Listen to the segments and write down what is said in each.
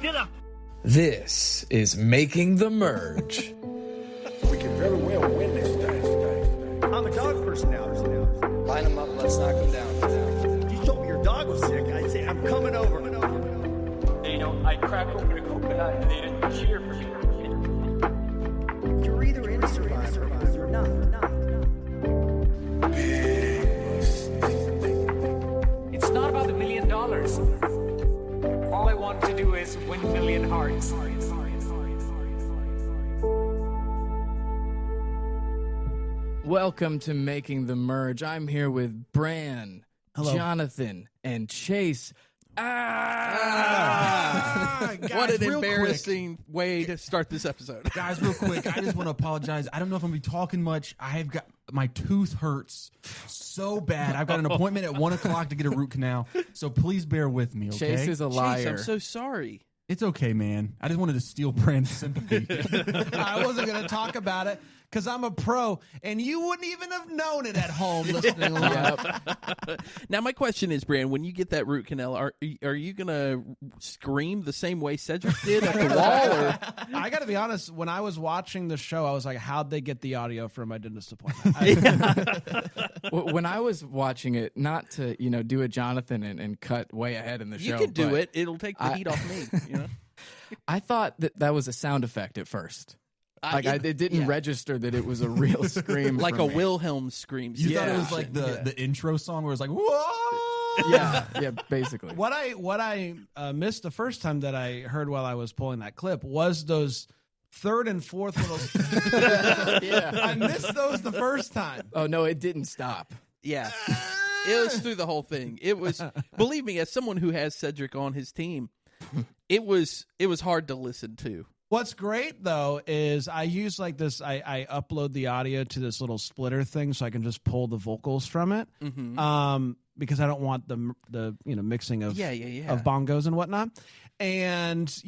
Get up. This is Making the Merge. We can very well win this thing. I'm a dog person now. Line them up, let's knock them down. If you told me your dog was sick, I'd say, I'm coming over. You know, I crack open a coconut and they didn't cheer for me. You're either in a survivor or you're not. It's not about the $1 million. All I want to do is win 1 million hearts. Welcome to Making the Merge. I'm here with Bran, Hello. Jonathan, and Chase. Guys, What an real embarrassing way to start this episode. Guys, real quick, I just want to apologize. I don't know if I'm going to be talking much. I have got my tooth hurts so bad. I've got an appointment at 1 o'clock to get a root canal, so please bear with me, okay? Chase is a liar. Chase, I'm so sorry. It's okay, man. I just wanted to steal Brand's sympathy. I wasn't going to talk about it because I'm a pro, and you wouldn't even have known it at home listening along. Now, my question is, Bran, when you get that root canal, are you going to scream the same way Cedric did at the wall? Or? I got to be honest, when I was watching the show, I was like, how'd they get the audio from my dentist appointment? When I was watching it, not to do a Jonathan and cut way ahead in the show. You can do but it. It'll take the heat off me. You know? I thought that was a sound effect at first. It didn't register that it was a real scream. Like from a me. Wilhelm scream. You thought it was like the intro song where it's like, whoa! Yeah, basically. What I missed the first time that I heard while I was pulling that clip was those third and fourth little... Yeah. I missed those the first time. Oh, no, it didn't stop. Yeah. It was through the whole thing. It was, believe me, as someone who has Cedric on his team, it was hard to listen to. What's great, though, is I use like this, I upload the audio to this little splitter thing so I can just pull the vocals from it. Mm-hmm. Because I don't want the mixing of of bongos and whatnot. And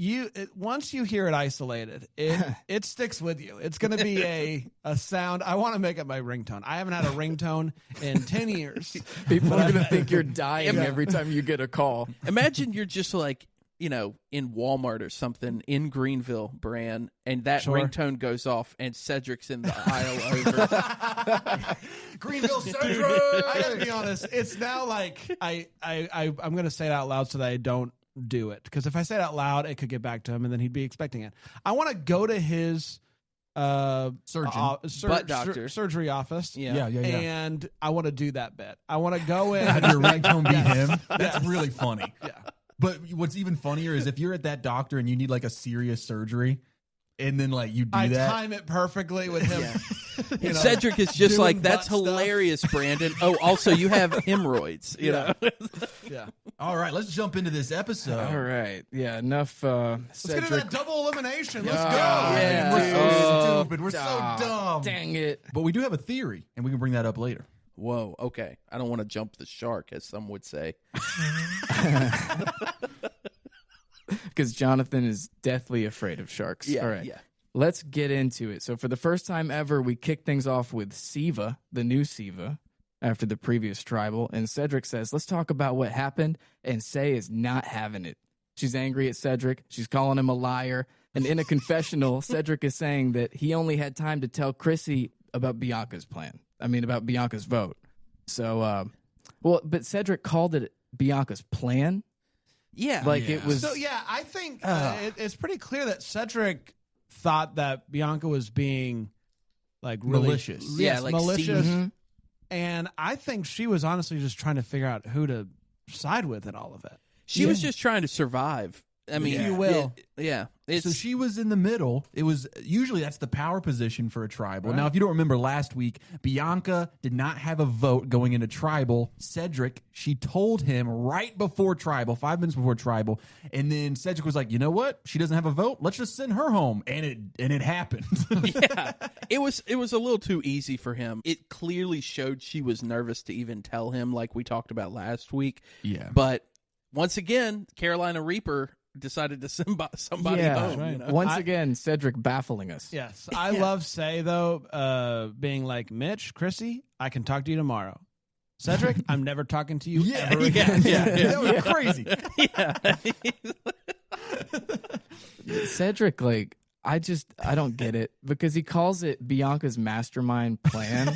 once you hear it isolated, it sticks with you. It's going to be a sound. I want to make it my ringtone. I haven't had a ringtone in 10 years. People are going to think you're dying every time you get a call. Imagine you're just like, in Walmart or something in Greenville, Bran, and that ringtone goes off, and Cedric's in the aisle over. Greenville Central. I gotta be honest. It's now like I'm gonna say it out loud so that I don't do it, because if I say it out loud, it could get back to him, and then he'd be expecting it. I want to go to his surgery office. Yeah. And I want to do that bit. I want to go in. Have your ringtone beat him? That's really funny. Yeah. But what's even funnier is if you're at that doctor and you need like a serious surgery, and then like you do I that. time it perfectly with him. And Cedric is just doing like, that's butt stuff. hilarious, Brandon. Oh, also you have hemorrhoids. You know. Yeah. All right, let's jump into this episode. All right. Yeah, enough Let's Cedric. get into that double elimination. Let's go. Yeah. We're so stupid. We're so dumb. Dang it. But we do have a theory, and we can bring that up later. Whoa. Okay. I don't want to jump the shark, as some would say. Because Jonathan is deathly afraid of sharks. Yeah, All right. yeah. Let's get into it. So for the first time ever, we kick things off with Siva, the new Siva, after the previous tribal. And Cedric says, let's talk about what happened. And Say is not having it. She's angry at Cedric. She's calling him a liar. And in a confessional, Cedric is saying that he only had time to tell Chrissy about Bianca's about Bianca's vote. So, but Cedric called it Bianca's plan. Yeah. It was. So, yeah, I think it's pretty clear that Cedric thought that Bianca was being, like, really Malicious. Yes, like malicious. Mhm. And I think she was honestly just trying to figure out who to side with in all of it. She was just trying to survive. I mean, If you will. So she was in the middle. It was usually that's the power position for a tribal. Right. Now, if you don't remember last week, Bianca did not have a vote going into tribal. Cedric, she told him right before tribal, 5 minutes before tribal, and then Cedric was like, "You know what? She doesn't have a vote. Let's just send her home." And it happened. Yeah, it was a little too easy for him. It clearly showed she was nervous to even tell him, like we talked about last week. Yeah, but once again, Carolina Reaper decided to send somebody home. right. You know? Once again, Cedric baffling us. Yes. I love Say, though, being like, Mitch, Chrissy, I can talk to you tomorrow. Cedric, I'm never talking to you ever again. That was crazy. Cedric, like, I don't get it because he calls it Bianca's mastermind plan.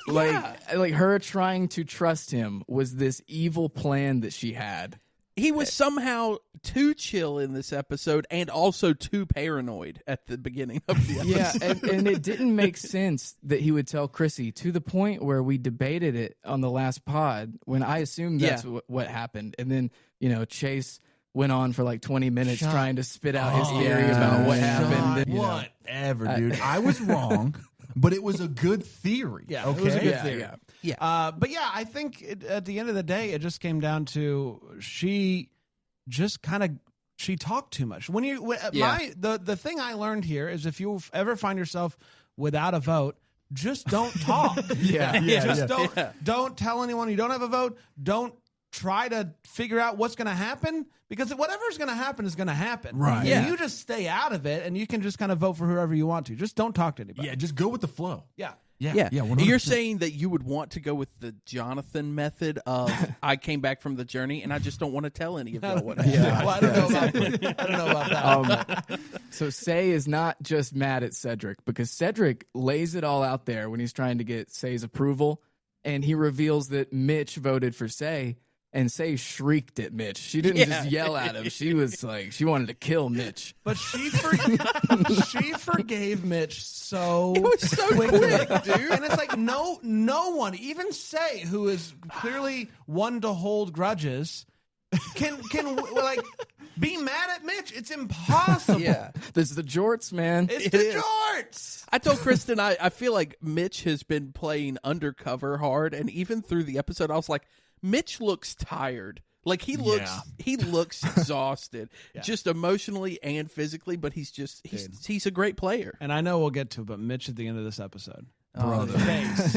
Like her trying to trust him was this evil plan that she had. He was somehow too chill in this episode and also too paranoid at the beginning of the episode. Yeah, and it didn't make sense that he would tell Chrissy, to the point where we debated it on the last pod when I assumed that's what happened. And then, Chase went on for like 20 minutes trying to spit out his theory about what happened. Whatever, dude. I was wrong, but it was a good theory. Yeah, okay? it was a good theory. Yeah. But yeah, I think at the end of the day, it just came down to she just she talked too much. The thing I learned here is if you ever find yourself without a vote, just don't talk. Don't tell anyone you don't have a vote. Don't try to figure out what's going to happen, because whatever's going to happen is going to happen. Right. And you just stay out of it, and you can just kind of vote for whoever you want to. Just don't talk to anybody. Yeah, just go with the flow. Yeah. Yeah. 100%. You're saying that you would want to go with the Jonathan method of I came back from the journey and I just don't want to tell any of y'all what happened. Well, I don't know about that. So Say is not just mad at Cedric, because Cedric lays it all out there when he's trying to get Say's approval, and he reveals that Mitch voted for Say. And Say shrieked at Mitch. She didn't just yell at him. She was like, she wanted to kill Mitch. But she forgave Mitch so It was so quick, dude. And it's like no one, even Say, who is clearly one to hold grudges, can like be mad at Mitch. It's impossible. Yeah. This is the jorts, man. It's the jorts. I told Kristen I feel like Mitch has been playing undercover hard, and even through the episode I was like, Mitch looks tired. Like he looks exhausted, just emotionally and physically. But he's a great player. And I know we'll get to it, but Mitch at the end of this episode, Brother.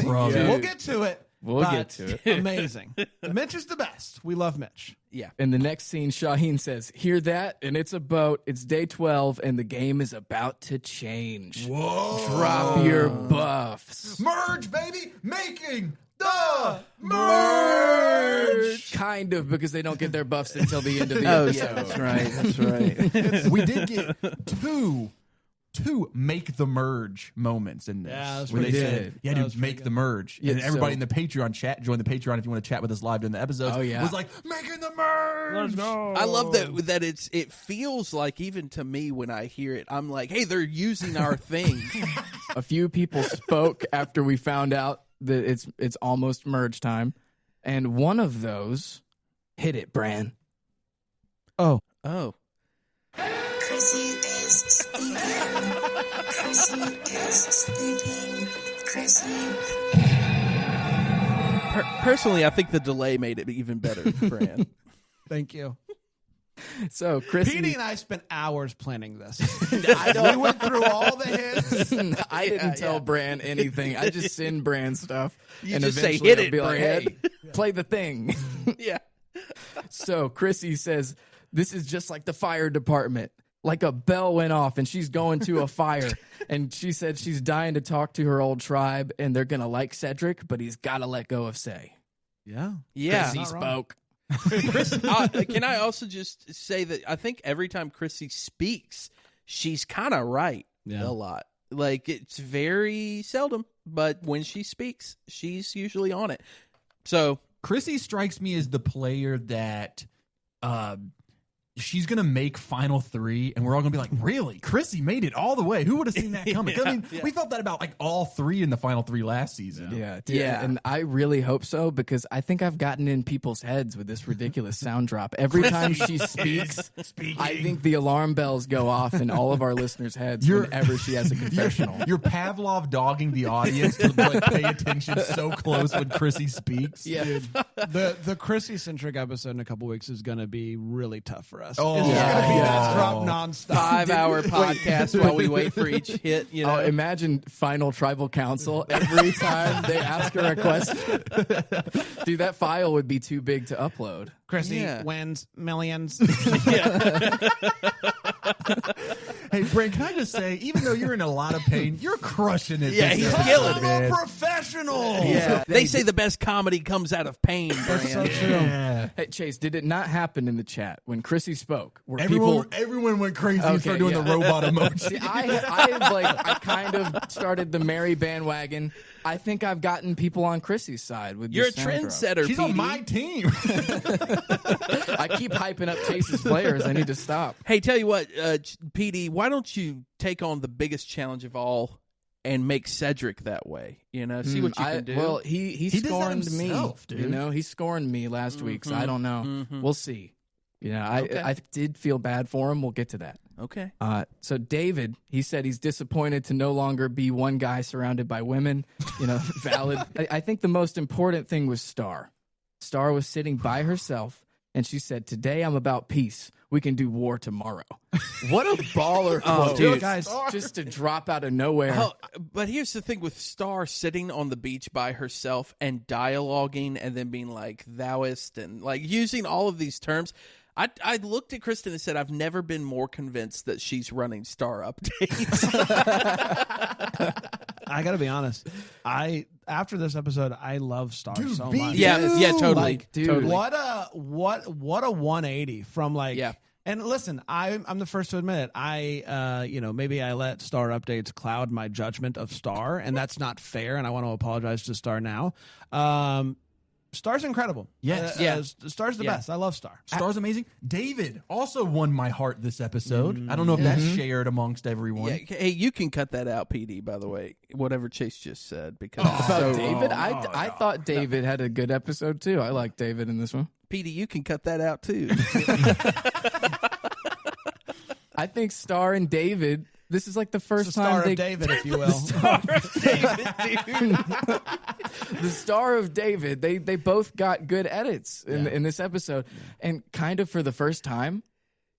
We'll get to it. We'll get to it. Amazing. Mitch is the best. We love Mitch. Yeah. In the next scene, Shaheen says, "Hear that? And it's a boat. It's day 12, and the game is about to change. Whoa. Drop your buffs." Merge, baby! Making the merge! Kind of, because they don't get their buffs until the end of the episode. That's right. We did get two make the merge moments in this. Yeah, that's where pretty they good. said, That was make pretty the merge. Yeah, and everybody so- in the Patreon chat, join the Patreon if you want to chat with us live during the episodes. Oh, yeah. Was like, making the merge! Let's go. I love that it feels like, even to me when I hear it, I'm like, hey, they're using our thing. A few people spoke after we found out that it's almost merge time, and one of those hit it, Bran. Oh. Chrissy is sleeping. Chrissy is sleeping. Chrissy. Personally, I think the delay made it even better, Bran. Thank you. So Chrissy, Petey and I spent hours planning this. We went through all the hits. I didn't tell Bran anything. I just send Bran stuff. You and just say, eventually "Hit I'll it, be like, Bran." "Hey, play the thing." Yeah. So Chrissy says, "This is just like the fire department. Like a bell went off and she's going to a fire." And she said she's dying to talk to her old tribe, and they're going to like Cedric, but he's got to let go of Say. Yeah. Yeah. Chrissy spoke. Can I also just say that I think every time Chrissy speaks, she's kind of right a lot. Like, it's very seldom, but when she speaks, she's usually on it. So Chrissy strikes me as the player that she's going to make Final 3, and we're all going to be like, really? Chrissy made it all the way. Who would have seen that coming? I mean, we felt that about like all 3 in the Final 3 last season. Yeah. And I really hope so, because I think I've gotten in people's heads with this ridiculous sound drop. Every time she speaks, I think the alarm bells go off in all of our listeners' heads whenever she has a confessional. You're Pavlov dogging the audience to like pay attention so close when Chrissy speaks. Yeah. Dude, the Chrissy-centric episode in a couple weeks is going to be really tough for us. Oh, it's just going to be that drop nonstop. 5-hour podcast while we wait for each hit. You know, Imagine Final Tribal Council every time they ask her a question. Dude, that file would be too big to upload. Chrissy wins millions. Hey, Brent, can I just say, even though you're in a lot of pain, you're crushing it. Yeah, he's killing it, I'm a professional. emotional. Yeah, they say the best comedy comes out of pain. That's so Bran. true. Yeah. Hey, Chase, did it not happen in the chat when Chrissy spoke? Were Everyone went crazy and started doing the robot emoji. See, I kind of started the Mary bandwagon. I think I've gotten people on Chrissy's side with You're a this sound drop. trendsetter, She's PD. on my team. I keep hyping up Chase's players. I need to stop. Hey, tell you what, PD, why don't you take on the biggest challenge of all and make Cedric that way? You know, see what you can do. Well, he does that scorned himself, me. dude. You know, he scorned me last week, so I don't know. We'll see. You know, I did feel bad for him. We'll get to that. Okay. So David, he said he's disappointed to no longer be one guy surrounded by women. You know, valid. I think the most important thing was Star. Star was sitting by herself, and she said, "Today I'm about peace. We can do war tomorrow." What a baller quote, dude. guys! Just to drop out of nowhere. Oh, but here's the thing with Star sitting on the beach by herself and dialoguing and then being like thouist and like using all of these terms. I looked at Kristen and said, I've never been more convinced that she's running Star updates. I got to be honest. After this episode, I love Star so much. Yeah, totally. Like, dude, totally. what a 180 from like. Yeah. And listen, I'm the first to admit it. Maybe I let Star updates cloud my judgment of Star, and that's not fair. And I want to apologize to Star now. Star's incredible. Yes. Star's the best. I love Star. Star's amazing. David also won my heart this episode. I don't know if that's shared amongst everyone. Yeah, hey, you can cut that out, PD, by the way, whatever Chase just said. Because About David? I thought David had a good episode, too. I like David in this one. PD, you can cut that out, too. I think Star and David, this is like the first time Star of David, if you will. The Star of David, they both got good edits in this episode, and kind of for the first time.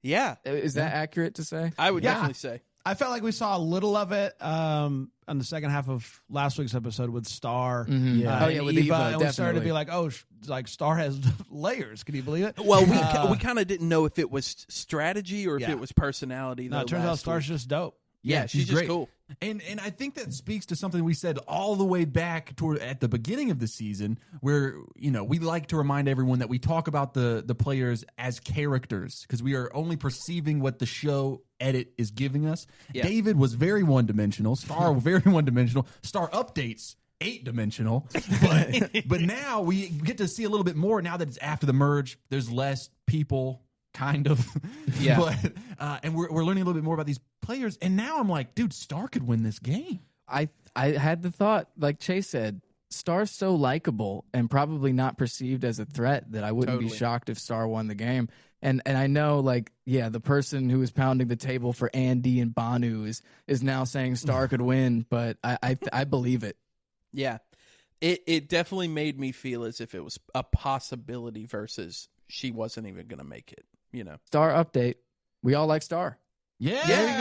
Yeah. Is that accurate to say? I would definitely say. I felt like we saw a little of it on the second half of last week's episode with Star. With and Eva, and we started to definitely. be like, like Star has layers. Can you believe it? Well, we kind of didn't know if it was strategy or if it was personality. No, it turns out Star's just dope. Yeah, she's just great. cool. And I think that speaks to something we said all the way back at the beginning of the season, where we like to remind everyone that we talk about the players as characters because we are only perceiving what the show edit is giving us. Yeah. David was very one-dimensional. Star very one-dimensional. Star updates 8-dimensional. But now we get to see a little bit more now that it's after the merge. There's less people. Kind of, yeah. But and we're learning a little bit more about these players, and now I'm like, dude, Star could win this game. I had the thought, like Chase said, Star's so likable and probably not perceived as a threat that I wouldn't be shocked if Star won the game. And I know, the person who was pounding the table for Andy and Banu is now saying Star could win, but I believe it. Yeah, it definitely made me feel as if it was a possibility versus she wasn't even going to make it. Star update. We all like Star. Yeah. There you go.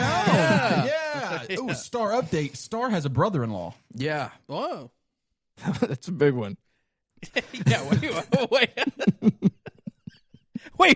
Yeah. Ooh, Star update. Star has a brother-in-law. Yeah. Whoa. That's a big one. Yeah. Wait.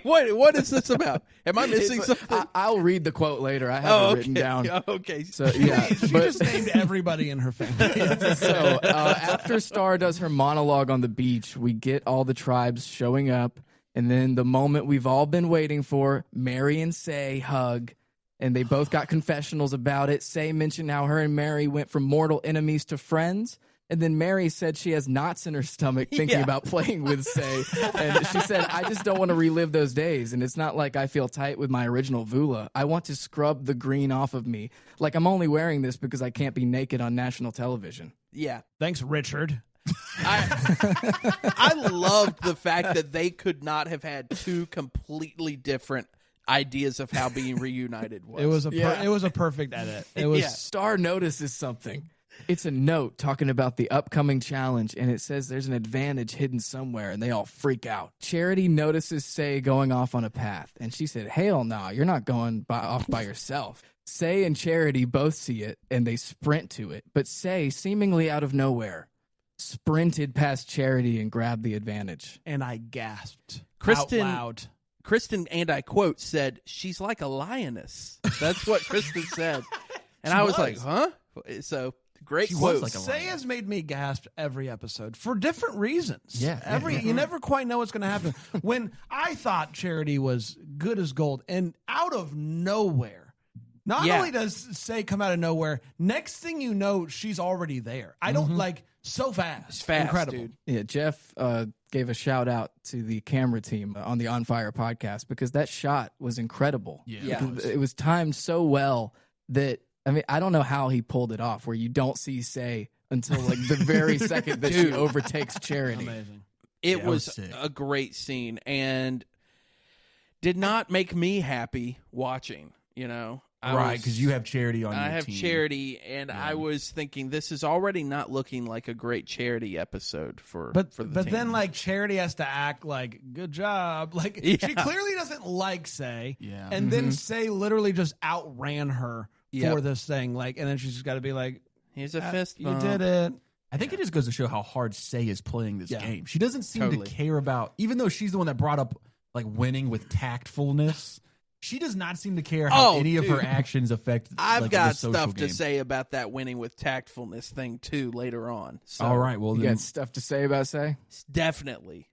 What is this about? Am I missing something? I'll read the quote later. I have it written down. Okay. So yeah, She just named everybody in her family. So after Star does her monologue on the beach, we get all the tribes showing up. And then the moment we've all been waiting for, Mary and Say hug, and they both got confessionals about it. Say mentioned how her and Mary went from mortal enemies to friends. And then Mary said she has knots in her stomach thinking about playing with Say. And she said, I just don't want to relive those days. And it's not like I feel tight with my original Vula. I want to scrub the green off of me. Like I'm only wearing this because I can't be naked on national television. Yeah. Thanks, Richard. I loved the fact that they could not have had two completely different ideas of how being reunited was. It was a perfect edit. It was Star notices something. It's a note talking about the upcoming challenge, and it says there's an advantage hidden somewhere, and they all freak out. Charity notices Say going off on a path, and she said, hell no, you're not going off by yourself. Say and Charity both see it, and they sprint to it, but Say, seemingly out of nowhere, sprinted past Charity and grabbed the advantage. And I gasped Kristen, out loud. Kristen, and I quote, said, she's like a lioness. That's what Kristen said. And I was like, huh? So, Great She quote. was like a Say lion. has made me gasp every episode for different reasons. Yeah. You never quite know what's going to happen. When I thought Charity was good as gold, and out of nowhere, not only does Say come out of nowhere, next thing you know, she's already there. I don't so fast. It's fast, incredible. dude. Yeah, Jeff gave a shout out to the camera team on the On Fire podcast because that shot was incredible. Yeah. It was timed so well that, I mean, I don't know how he pulled it off where you don't see Say until like the very second that she overtakes Charity. Amazing. It Yeah, was sick. a great scene and did not make me happy watching, Right, because you have Charity on your I have team. Charity, and I was thinking this is already not looking like a great Charity episode for the But team. then like Charity has to act like good job. Like she clearly doesn't like Say. Yeah. And then Say literally just outran her Yep. for this thing. Like, and then she's just got to be like, Here's a fist you bump. did it. I think it just goes to show how hard Say is playing this Yeah. game. She doesn't seem Totally. to care about, even though she's the one that brought up like winning with tactfulness. She does not seem to care how any of her actions affect. I've like, got the social stuff game. to say about that winning with tactfulness thing too later on. So All right, well You then, got stuff to say about Say? definitely.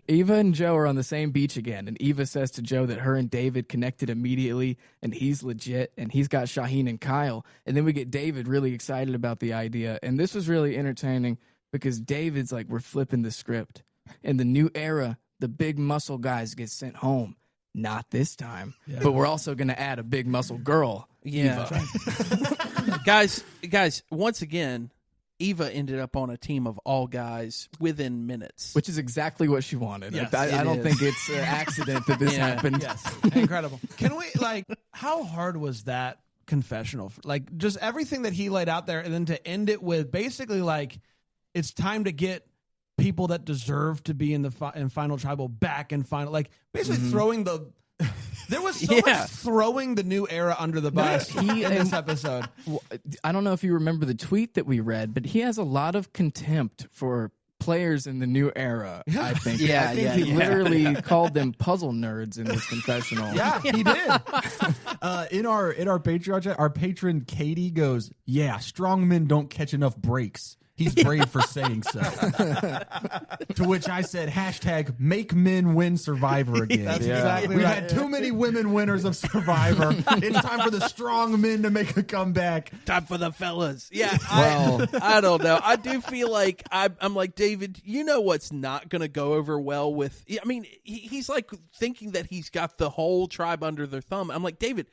Eva and Joe are on the same beach again, and Eva says to Joe that her and David connected immediately, and he's legit, and he's got Shaheen and Kyle. And then we get David really excited about the idea, and this was really entertaining because David's like, we're flipping the script. In the new era, the big muscle guys get sent home. Not this time, but we're also going to add a big muscle girl. Yeah. Eva. guys, once again, Eva ended up on a team of all guys within minutes. Which is exactly what she wanted. Yes, I don't is. think it's an accident that this happened. Yes. Incredible. Can we, how hard was that confessional? Like, just everything that he laid out there, and then to end it with basically, like, it's time to get people that deserve to be in the in Final Tribal back in Final. Like, basically throwing the. There was so much throwing the new era under the bus in this episode. I don't know if you remember the tweet that we read, but he has a lot of contempt for players in the new era, I think. I think he literally called them puzzle nerds in this confessional. Yeah, he did. in our Patreon chat, our patron Katie goes, "Yeah, strong men don't catch enough breaks." He's brave for saying so. To which I said, hashtag make men win Survivor again. That's exactly We've right. had too many women winners of Survivor. It's time for the strong men to make a comeback. Time for the fellas. Yeah. Well, I don't know. I do feel like I'm like, David, you know what's not going to go over well with. I mean, he's like thinking that he's got the whole tribe under their thumb. I'm like, David,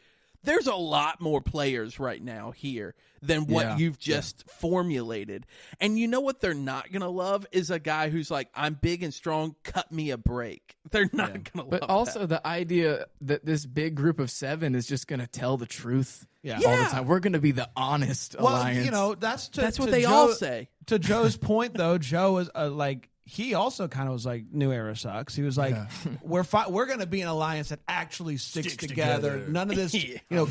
there's a lot more players right now here than what you've just formulated. And you know what they're not going to love is a guy who's like, I'm big and strong, cut me a break. They're not going to love but also the idea that this big group of 7 is just going to tell the truth all the time. We're going to be the honest alliance. You know, that's what they Joe, all say. To Joe's point, though, Joe is like, he also kind of was like, new era sucks. He was like, we're going to be an alliance that actually sticks together. None of this,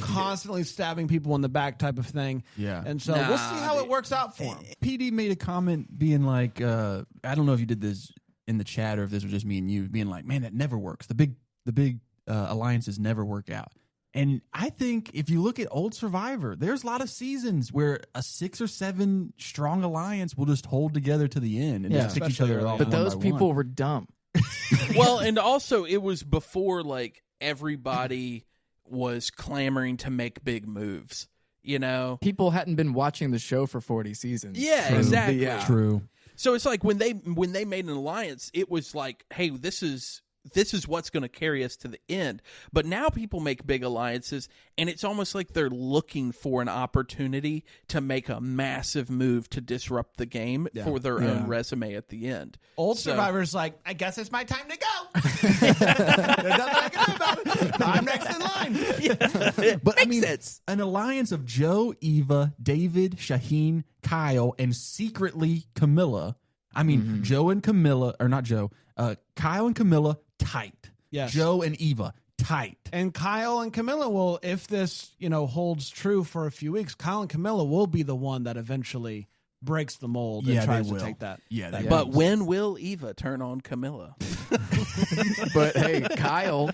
constantly stabbing people in the back type of thing. Yeah. And so we'll see how it works out for him. PD made a comment being like, I don't know if you did this in the chat or if this was just me and you, being like, man, that never works. The big alliances never work out. And I think if you look at old Survivor, there's a lot of seasons where a 6 or 7 strong alliance will just hold together to the end and just pick each other off. But one those by people one. were dumb. Well, and also it was before like everybody was clamoring to make big moves, People hadn't been watching the show for 40 seasons. Yeah, exactly. Yeah. True. So it's like when they made an alliance, it was like, hey, this is what's going to carry us to the end. But now people make big alliances, and it's almost like they're looking for an opportunity to make a massive move to disrupt the game for their own resume at the end. Old Survivor's like, I guess it's my time to go. There's nothing I can do about it. I'm next in line. But I mean, sense. an alliance of Joe, Eva, David, Shaheen, Kyle, and secretly Camilla. I mean, Joe and Camilla, or not Joe, Kyle and Camilla, tight. Yes. Joe and Eva, tight. And Kyle and Camilla will, if this, holds true for a few weeks, Kyle and Camilla will be the one that eventually breaks the mold and tries to take that. Yeah, that But when will Eva turn on Camilla? But hey, Kyle,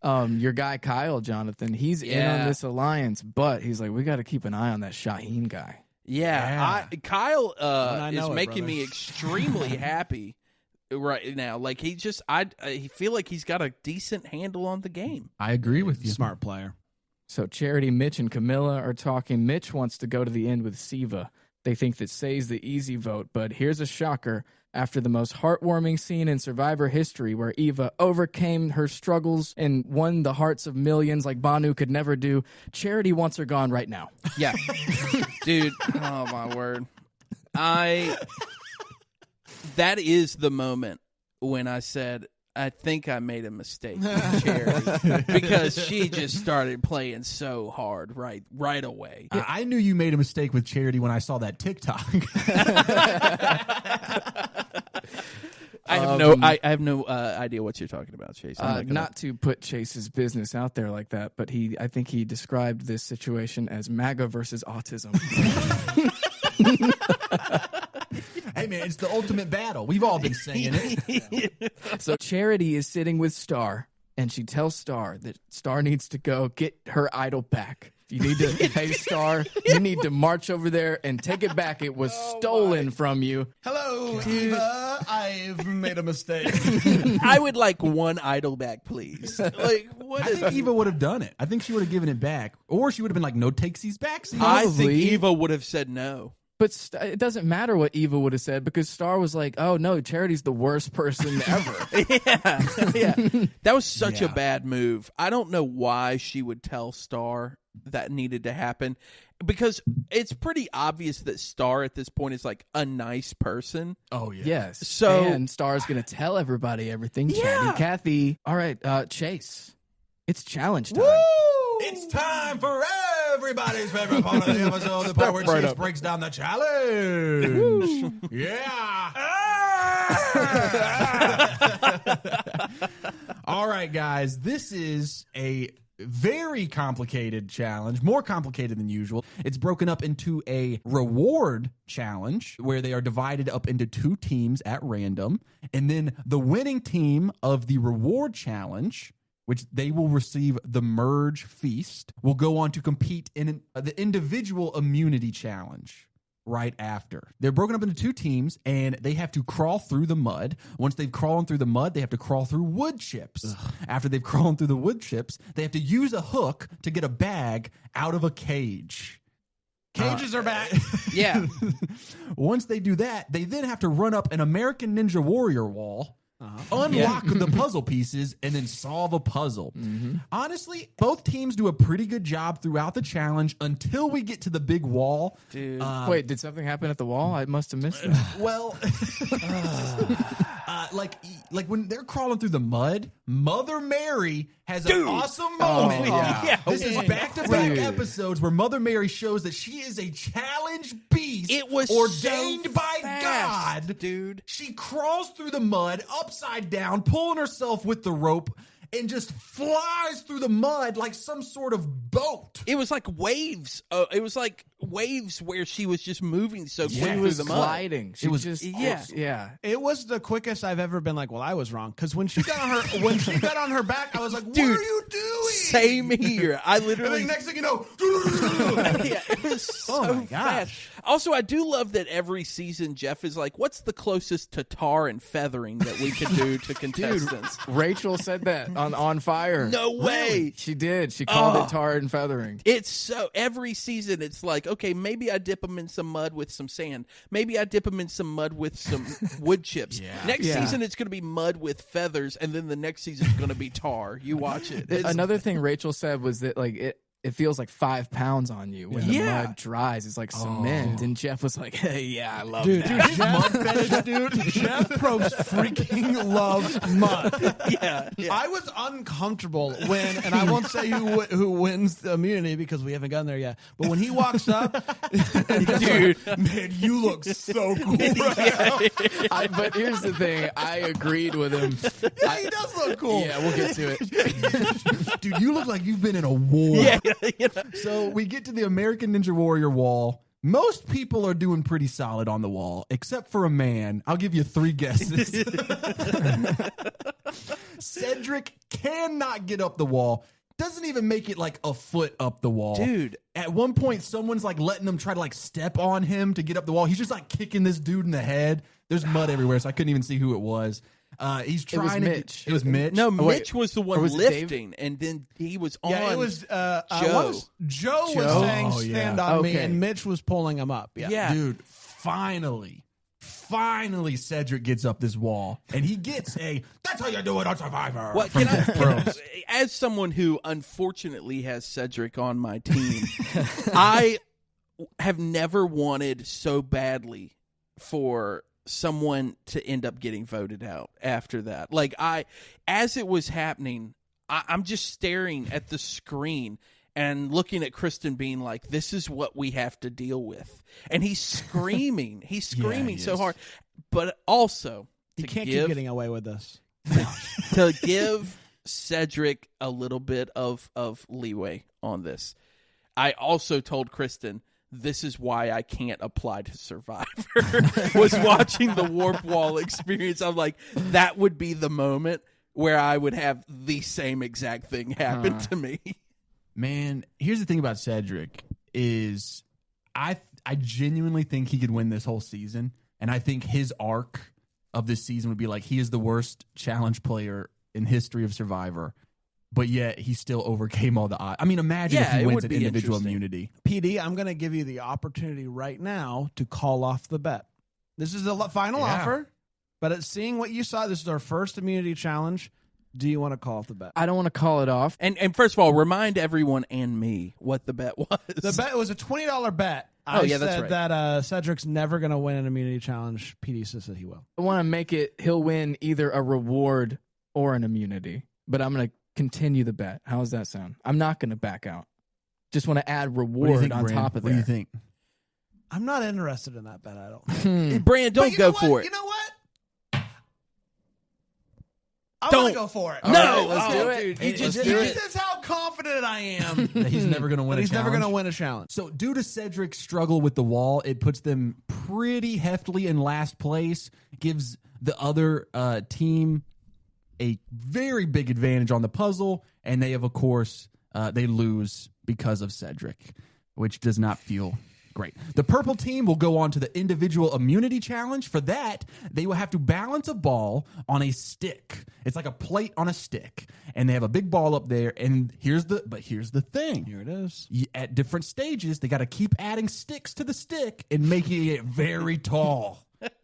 your guy Kyle, Jonathan, he's in on this alliance, but he's like, we got to keep an eye on that Shaheen guy. Kyle is it, making brother. me extremely happy right now. Like I feel like he's got a decent handle on the game. I agree with you. Smart player. So Charity, Mitch, and Camilla are talking. Mitch wants to go to the end with Siva. They think that Say's the easy vote, but here's a shocker. After the most heartwarming scene in Survivor history where Eva overcame her struggles and won the hearts of millions like Banu could never do, Charity wants her gone right now. Yeah. Dude, oh my word. That is the moment when I said, I think I made a mistake with Charity because she just started playing so hard right away. I knew you made a mistake with Charity when I saw that TikTok. I have no idea what you're talking about, Chase. Not to put Chase's business out there like that, but I think he described this situation as MAGA versus autism. Hey, man, it's the ultimate battle. We've all been saying it. So Charity is sitting with Star, and she tells Star that Star needs to go get her idol back. You need to, hey, Star, you need to march over there and take it back. It was stolen from you. Hello, Eva. I've made a mistake. I would like one idol back, please. Like, what I is think Eva would have done it. I think she would have given it back. Or she would have been like, no takesies back. I think Probably. Eva would have said no. But it doesn't matter what Eva would have said because Star was like, oh, no, Charity's the worst person ever. Yeah. That was such a bad move. I don't know why she would tell Star that needed to happen because it's pretty obvious that Star at this point is like a nice person. Oh, yeah. Yes. So- and Star's going to tell everybody everything. Chatty Cathy. All right, Chase. It's challenge time. It's time for everybody's favorite part of the episode, the part where Chase breaks down the challenge. Yeah. All right, guys. This is a very complicated challenge, more complicated than usual. It's broken up into a reward challenge where they are divided up into 2 teams at random. And then the winning team of the reward challenge, which they will receive the Merge Feast, will go on to compete in the individual immunity challenge right after. They're broken up into 2 teams, and they have to crawl through the mud. Once they've crawled through the mud, they have to crawl through wood chips. Ugh. After they've crawled through the wood chips, they have to use a hook to get a bag out of a cage. Cages are back. Yeah. Once they do that, they then have to run up an American Ninja Warrior wall, unlock the puzzle pieces, and then solve a puzzle. Honestly, both teams do a pretty good job throughout the challenge until we get to the big wall. Dude. Wait, did something happen at the wall? I must have missed that. Well, like when they're crawling through the mud, Mother Mary has an awesome moment. This is back-to-back episodes where Mother Mary shows that she is a challenge beast. It was ordained so by fast, God, dude. She crawls through the mud upside down, pulling herself with the rope, and just flies through the mud like some sort of boat. It was like waves. It was like waves where she was just moving so quick She through was the mud. gliding. She was just yeah. It was the quickest I've ever been like, well, I was wrong. Because when she got on her back, I was like, what Dude, are you doing? Same here. I literally. And then next thing you know, Yeah, it was so fast. Also, I do love that every season Jeff is like, what's the closest to tar and feathering that we can do to contestants? Rachel said that on Fire. No way. She did. She called it tar and feathering. It's so every season it's like, okay, maybe I dip them in some mud with some sand. Maybe I dip them in some mud with some wood chips. Next season it's going to be mud with feathers, and then the next season is going to be tar. You watch it. Another thing Rachel said was that like it feels like 5 pounds on you when the mud dries. It's like cement. And Jeff was like, hey, yeah, I love that. His mud fetish, dude. Jeff Probst freaking loves mud. Yeah. I was uncomfortable when, and I won't say who wins the immunity because we haven't gotten there yet, but when he walks up, Dude, like, man, you look so cool. But here's the thing. I agreed with him. He does look cool. Yeah, we'll get to it. Dude, you look like you've been in a war. So we get to the American Ninja Warrior wall. Most people are doing pretty solid on the wall, except for a man. I'll give you 3 guesses. Cedric cannot get up the wall. doesn't even make it like a foot up the wall. Dude. At one point, someone's like letting them try to like step on him to get up the wall. He's just like kicking this dude in the head. There's mud everywhere, so I couldn't even see who it was. He's trying to. Mitch. It was Mitch. No, Oh, wait. Mitch was the one Or was it lifting, and then he was on. Yeah, it was Joe. Joe was Joe? saying Oh, yeah. stand on me, Okay. and Mitch was pulling him up. Yeah. Dude, finally, Cedric gets up this wall, and he gets that's how you do it on Survivor. What can I, as someone who unfortunately has Cedric on my team, I have never wanted so badly for someone to end up getting voted out after that. Like as it was happening, I'm just staring at the screen and looking at Kristen being like, this is what we have to deal with. And he's screaming. He's screaming so hard. But also, You can't keep getting away with this. to give Cedric a little bit of leeway on this, I also told Kristen, this is why I can't apply to Survivor, was watching the Warp Wall experience. I'm like, that would be the moment where I would have the same exact thing happen to me. Man, here's the thing about Cedric is I genuinely think he could win this whole season, and I think his arc of this season would be like he is the worst challenge player in history of Survivor, but yet he still overcame all the odds. I mean, imagine if he wins an individual immunity. PD, I'm going to give you the opportunity right now to call off the bet. This is the final offer, but seeing what you saw, this is our first immunity challenge. Do you want to call off the bet? I don't want to call it off. And first of all, remind everyone and me what the bet was. The bet was a $20 bet. Oh, yeah, I that's said right. that Cedric's never going to win an immunity challenge. PD says that he will. I want to make it he'll win either a reward or an immunity, but I'm going to continue the bet. How does that sound? I'm not going to back out. Just want to add What do you reward think, on Bran? top of What do you there. think? I'm not interested in that bet, I don't think. Bran, don't go for it. You know what? I Don't. want to go for it. No, right, let's do it. dude, Hey, you just let's do did it. This is how confident I am That he's never going to win that a he's never going to challenge? win a challenge. So due to Cedric's struggle with the wall, it puts them pretty heftily in last place, gives the other team a very big advantage on the puzzle, and they have, of course, they lose because of Cedric, which does not feel great. The purple team will go on to the individual immunity challenge. For that, they will have to balance a ball on a stick. It's like a plate on a stick, and they have a big ball up there. And here's the thing. Here it is. At different stages, they got to keep adding sticks to the stick and making it very tall.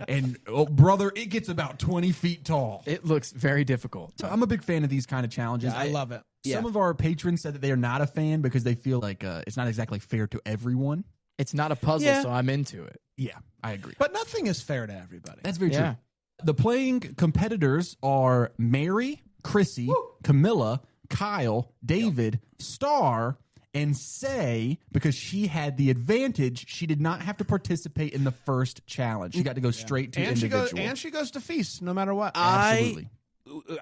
And brother, it gets about 20 feet tall. It looks very difficult. So I'm a big fan of these kind of challenges. I love it. Some of our patrons said that they are not a fan because they feel like it's not exactly fair to everyone. It's not a puzzle, so I'm into it. Yeah, I agree. But nothing is fair to everybody. That's very Yeah. true. The playing competitors are Mary, Chrissy, Camilla, Kyle, David, Star, and Say, because she had the advantage, she did not have to participate in the first challenge. She got to go straight to individual. She goes to feast no matter what. Absolutely.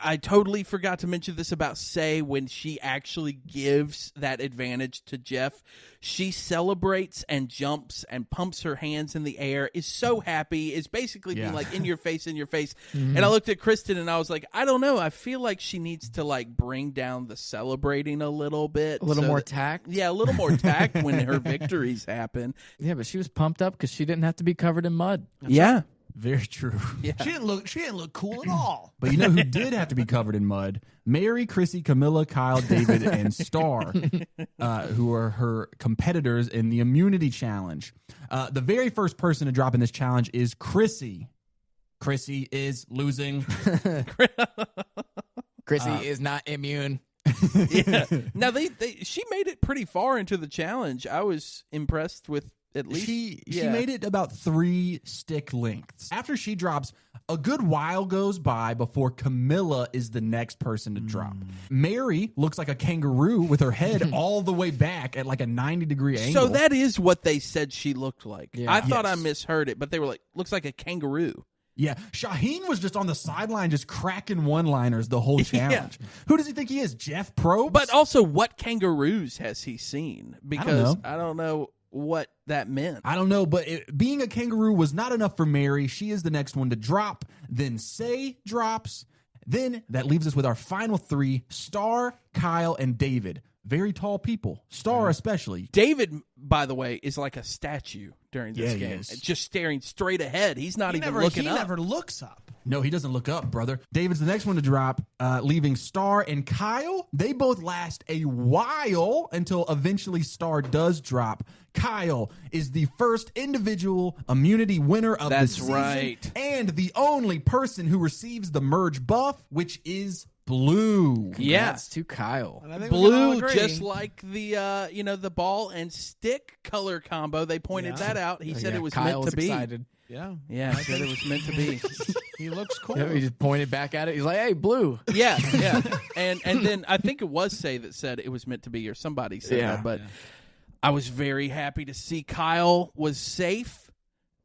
I totally forgot to mention this about Say when she actually gives that advantage to Jeff. She celebrates and jumps and pumps her hands in the air, is so happy, is basically being like in your face. And I looked at Kristen and I was like, I don't know. I feel like she needs to like bring down the celebrating a little bit. A little more tact. Yeah, a little more tact when her victories happen. Yeah, but she was pumped up because she didn't have to be covered in mud. Yeah. Very true. Yeah. She didn't look cool at all. But you know who did have to be covered in mud? Mary, Chrissy, Camilla, Kyle, David, and Star, who are her competitors in the immunity challenge. The very first person to drop in this challenge is Chrissy. Chrissy is losing. Chrissy is not immune. Yeah. Now she made it pretty far into the challenge. I was impressed with at least She made it about 3 stick lengths. After she drops, a good while goes by before Camilla is the next person to drop. Mary looks like a kangaroo with her head all the way back at like a 90-degree angle. So that is what they said she looked like. Yeah. I thought I Yes. misheard it, but they were like, looks like a kangaroo. Yeah, Shaheen was just on the sideline just cracking one-liners the whole challenge. Who does he think he is, Jeff Probst? But also, what kangaroos has he seen? Because know. I don't know what that meant. I don't know, but being a kangaroo was not enough for Mary. She is the next one to drop. Then Say drops. Then that leaves us with our final three, Star, Kyle, and David. Very tall people. Star especially. David, by the way, is like a statue during this game. Is. Just staring straight ahead. He's not even looking up. He never looks up. No, he doesn't look up, brother. David's the next one to drop, leaving Star and Kyle. They both last a while until eventually Star does drop. Kyle is the first individual immunity winner of the season. That's right. And the only person who receives the merge buff, which is Blue. Yes, to Kyle. Blue, just like the the ball and stick color combo. They pointed that out. He said it was Kyle meant to be. Excited. Yeah. Yeah, he said it was meant to be. He looks cool. Yeah, he just pointed back at it. He's like, "Hey, Blue." Yeah. And then I think it was Say that said it was meant to be, or somebody said that. But I was very happy to see Kyle was safe,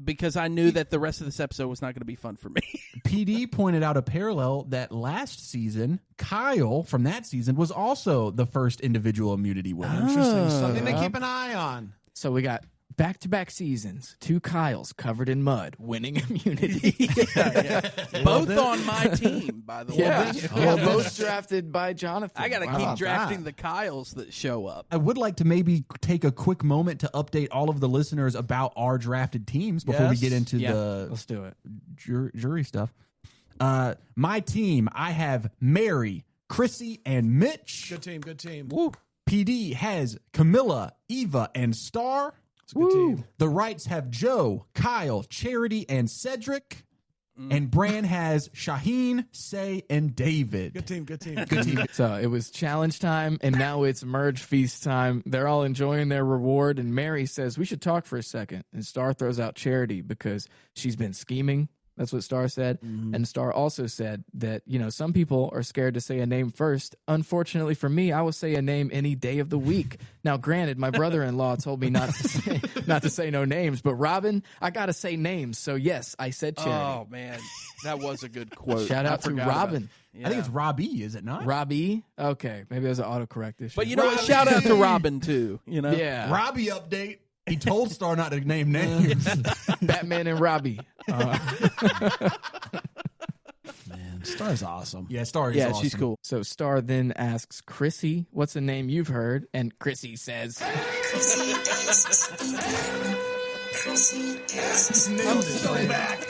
because I knew that the rest of this episode was not going to be fun for me. PD pointed out a parallel that last season, Kyle from that season was also the first individual immunity winner. Interesting. Something to keep an eye on. So we got back-to-back seasons, 2 Kyles covered in mud, winning immunity. Both on my team, by the way. Both drafted by Jonathan. I got to keep drafting the Kyles that show up. I would like to maybe take a quick moment to update all of the listeners about our drafted teams before we get into the let's do it. Jury stuff. My team, I have Mary, Chrissy, and Mitch. Good team. Woo. PD has Camilla, Eva, and Star. It's a good team. The Wrights have Joe, Kyle, Charity, and Cedric. And Bran has Shaheen, Say, and David. Good team. Good team. So it was challenge time, and now it's merge feast time. They're all enjoying their reward, and Mary says, "We should talk for a second." And Star throws out Charity because she's been scheming. That's what Star said. And Star also said that, some people are scared to say a name first. Unfortunately for me, I will say a name any day of the week. Now, granted, my brother-in-law told me not to say no names, but Robin, I got to say names. So, yes, I said Charity. Oh, man. That was a good quote. Shout out to Robin. I think it's Robbie, is it not? Robbie? Okay. Maybe there's an autocorrect issue. But you know what? Shout out to Robin, too. Yeah. Robbie update. He told Star not to name names. Batman and Robbie. Man, Star's awesome. Yeah, Star is awesome. She's cool. So Star then asks Chrissy, "What's a name you've heard?" And Chrissy says, Chrissy is I'm so back.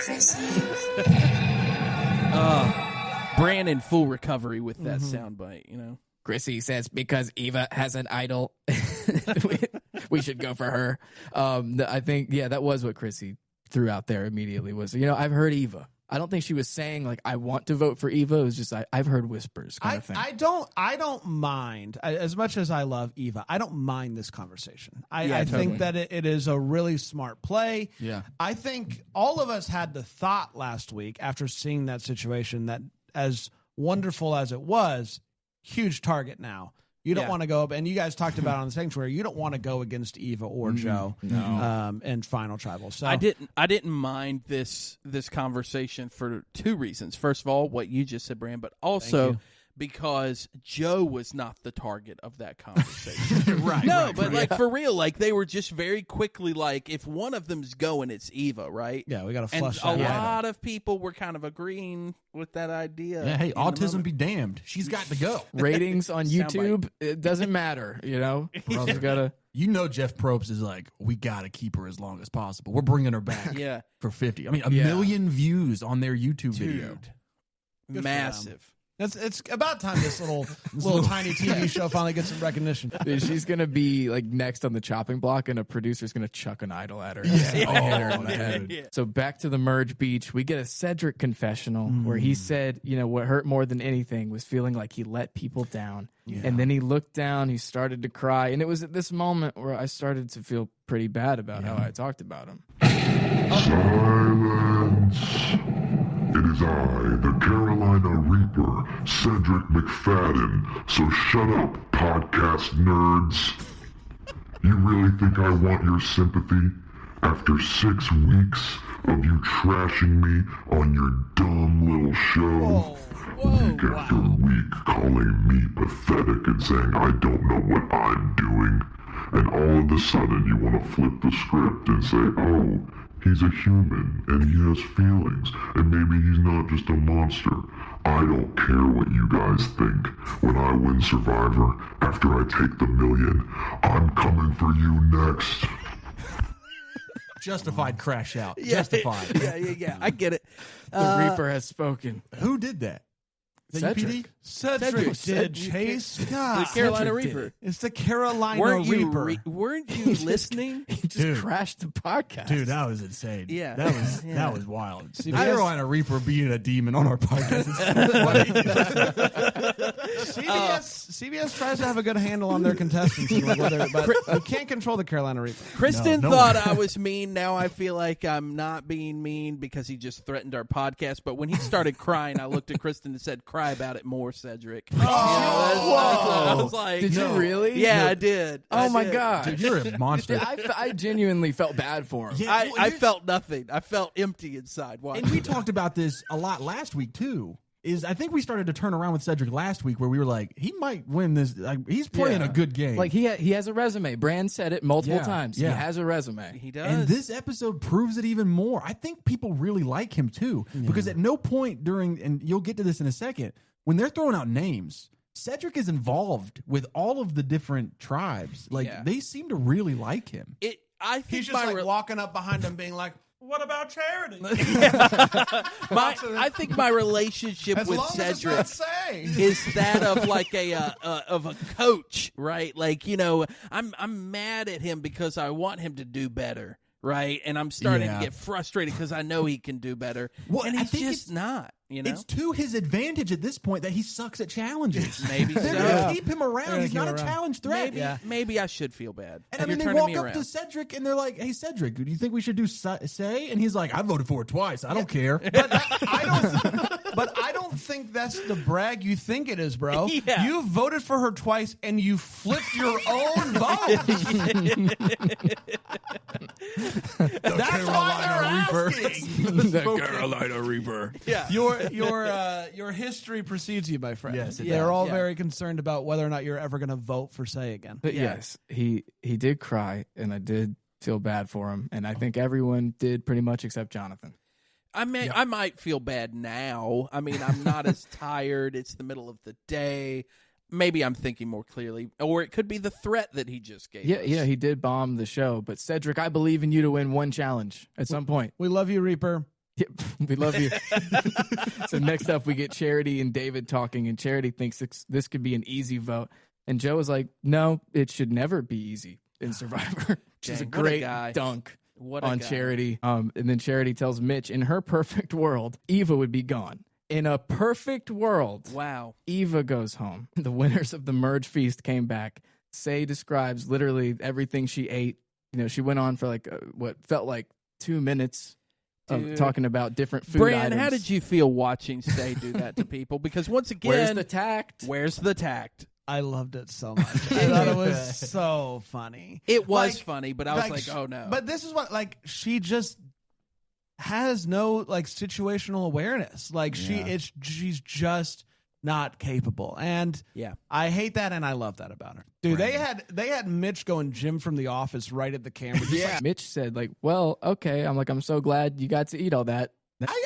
Bran in full recovery with that soundbite, Chrissy says, "Because Eva has an idol, we should go for her." I think, that was what Chrissy threw out there immediately was, I've heard Eva. I don't think she was saying, like, I want to vote for Eva. It was just, I've heard whispers kind of thing. I don't mind, as much as I love Eva, I don't mind this conversation. I think that it is a really smart play. Yeah. I think all of us had the thought last week after seeing that situation that, as wonderful as it was, huge target now. You don't want to go up, and you guys talked about on the sanctuary, you don't want to go against Eva or Joe in final tribal. So I didn't mind this conversation for 2 reasons. First of all, what you just said, Bran, but also because Joe was not the target of that conversation. Right. For real, like they were just very quickly like, if one of them's going, it's Eva, right? Yeah, we got to flush and that a out. lot of people were kind of agreeing with that idea. Yeah, hey, autism be damned. She's got to go. Ratings on YouTube, it doesn't matter, Brother's gotta. Jeff Probst is like, we got to keep her as long as possible. We're bringing her back for 50. I mean, a million views on their YouTube video. Massive. It's about time this little tiny TV show finally gets some recognition. Dude, she's gonna be like next on the chopping block, and a producer's gonna chuck an idol at her. So back to the merge beach, we get a Cedric confessional where he said, what hurt more than anything was feeling like he let people down. And then he looked down, he started to cry, and it was at this moment where I started to feel pretty bad about how I talked about him. Silence. It is I, the Carolina Reaper, Cedric McFadden, so shut up, podcast nerds. You really think I want your sympathy? After 6 weeks of you trashing me on your dumb little show? Week after week calling me pathetic and saying I don't know what I'm doing. And all of a sudden you want to flip the script and say, oh, He's a human, and he has feelings, and maybe he's not just a monster. I don't care what you guys think. When I win Survivor, after I take the $1 million, I'm coming for you next. Justified crash out. Yeah, Justified. Yeah. I get it. The Reaper has spoken. Who did that? Cedric. Cedric did Chase. God, The Carolina Cedric did Reaper. it. it's the Carolina Weren't you Reaper. weren't you listening? He just Dude. crashed the podcast. Dude, that was insane. Yeah. That was wild. CBS Carolina Reaper being a demon on our podcast is so funny. CBS tries to have a good handle on their contestants, but you can't control the Carolina Reaper. Kristen No thought one. I was mean. Now I feel like I'm not being mean because he just threatened our podcast. But when he started crying, I looked at Kristen and said, "Cry about it more, Cedric." I was like, Did you really? Yeah, I did. Oh I my did. god, Dude, you're a monster. I genuinely felt bad for him. Yeah, I felt nothing. I felt empty inside. And we talked about this a lot last week too. I think we started to turn around with Cedric last week, where we were like, he might win this. Like, he's playing a good game. Like he has a resume. Bran said it multiple times. Yeah. He has a resume. He does. And this episode proves it even more. I think people really like him too, because at no point during, and you'll get to this in a second, when they're throwing out names, Cedric is involved with all of the different tribes. Like they seem to really like him. I think He's just walking up behind him, being like, "What about charity?" I think my relationship As with long as it's Cedric not saying. is that of like of a coach, right? Like, I'm mad at him because I want him to do better, right? And I'm starting to get frustrated because I know he can do better, and I he's think just not. It's to his advantage at this point that he sucks at challenges. Maybe they're so. going to keep him around. They're He's gonna not keep a him around. challenge threat. Maybe I should feel bad. And I mean, You're they turning walk me up around. to Cedric and they're like, "Hey, Cedric, do you think we should do say?" And he's like, "I voted for it twice. I don't care." But I don't think that's the brag you think it is, bro. Yeah. You voted for her twice and you flipped your own vote. That's why they're asking. The Carolina Reaper. Yeah. Your history precedes you, my friend. Yes, it They're all yeah. very concerned about whether or not you're ever going to vote for Say again. But yes, he did cry, and I did feel bad for him, and I think everyone did pretty much except Jonathan. I might feel bad now. I mean, I'm not as tired. It's the middle of the day. Maybe I'm thinking more clearly. Or it could be the threat that he just gave us. Yeah, he did bomb the show. But Cedric, I believe in you to win one challenge at some point. We love you, Reaper. Yep, we love you. So next up, we get Charity and David talking, and Charity thinks this could be an easy vote. And Joe is like, no, it should never be easy in Survivor. Which is a Dang, what a great guy. dunk What a on guy. Charity. And then Charity tells Mitch, in her perfect world, Eva would be gone. In a perfect world, Wow. Eva goes home. The winners of the Merge Feast came back. Say describes literally everything she ate. She went on for like what felt like 2 minutes of talking about different food Bran, items. how did you feel watching Say do that to people? Because once again, Where's the tact? Where's the tact? I loved it so much. I thought it was so funny. It was Like- funny, but I was like, oh no. But this is what, like, she just has no, like, situational awareness. Like, she's just not capable. And Yeah. I hate that and I love that about her. Dude, they had Mitch going Jim from The Office right at the camera. Just like, Mitch said, like, well, okay. I'm so glad you got to eat all that.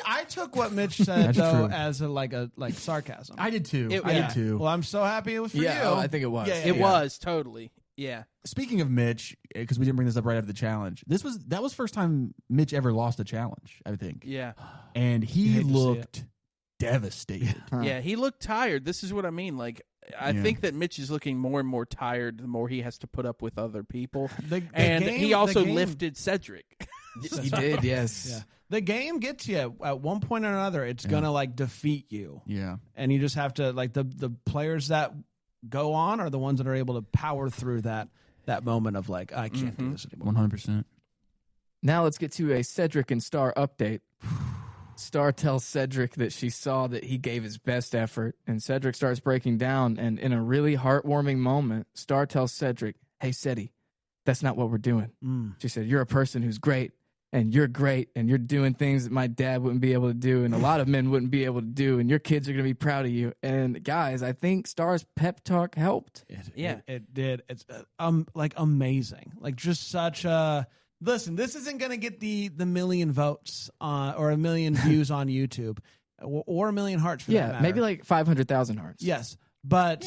I took what Mitch said That's though true. as a sarcasm. I did too. It- I yeah. did too. Well, I'm so happy it was for Yeah, you. I think it was. Yeah, It was totally. Yeah. Speaking of Mitch, because we didn't bring this up right after the challenge, that was first time Mitch ever lost a challenge, I think. Yeah. And he hate to see looked devastated. Yeah, he looked tired. This is what I mean. Like, I Yeah. think that Mitch is looking more and more tired the more he has to put up with other people. The And game- he the also game- lifted Cedric. He did, yes. Yeah. The game gets you at one point or another. It's gonna like defeat you, Yeah. and you just have to like the players that go on are the ones that are able to power through that moment of like I can't do this anymore. 100%. Now let's get to a Cedric and Star update. Star tells Cedric that she saw that he gave his best effort, and Cedric starts breaking down, and in a really heartwarming moment, Star tells Cedric, hey, Ceddy, that's not what we're doing. She said, you're a person who's great, and you're great, and you're doing things that my dad wouldn't be able to do, and a lot of men wouldn't be able to do, and your kids are going to be proud of you. And guys, I think Star's pep talk helped. Yeah. It did. It's like amazing. Like just such a Listen, this isn't going to get the million votes or a million views on YouTube or a million hearts for that matter. Maybe like 500,000 hearts. Yes, but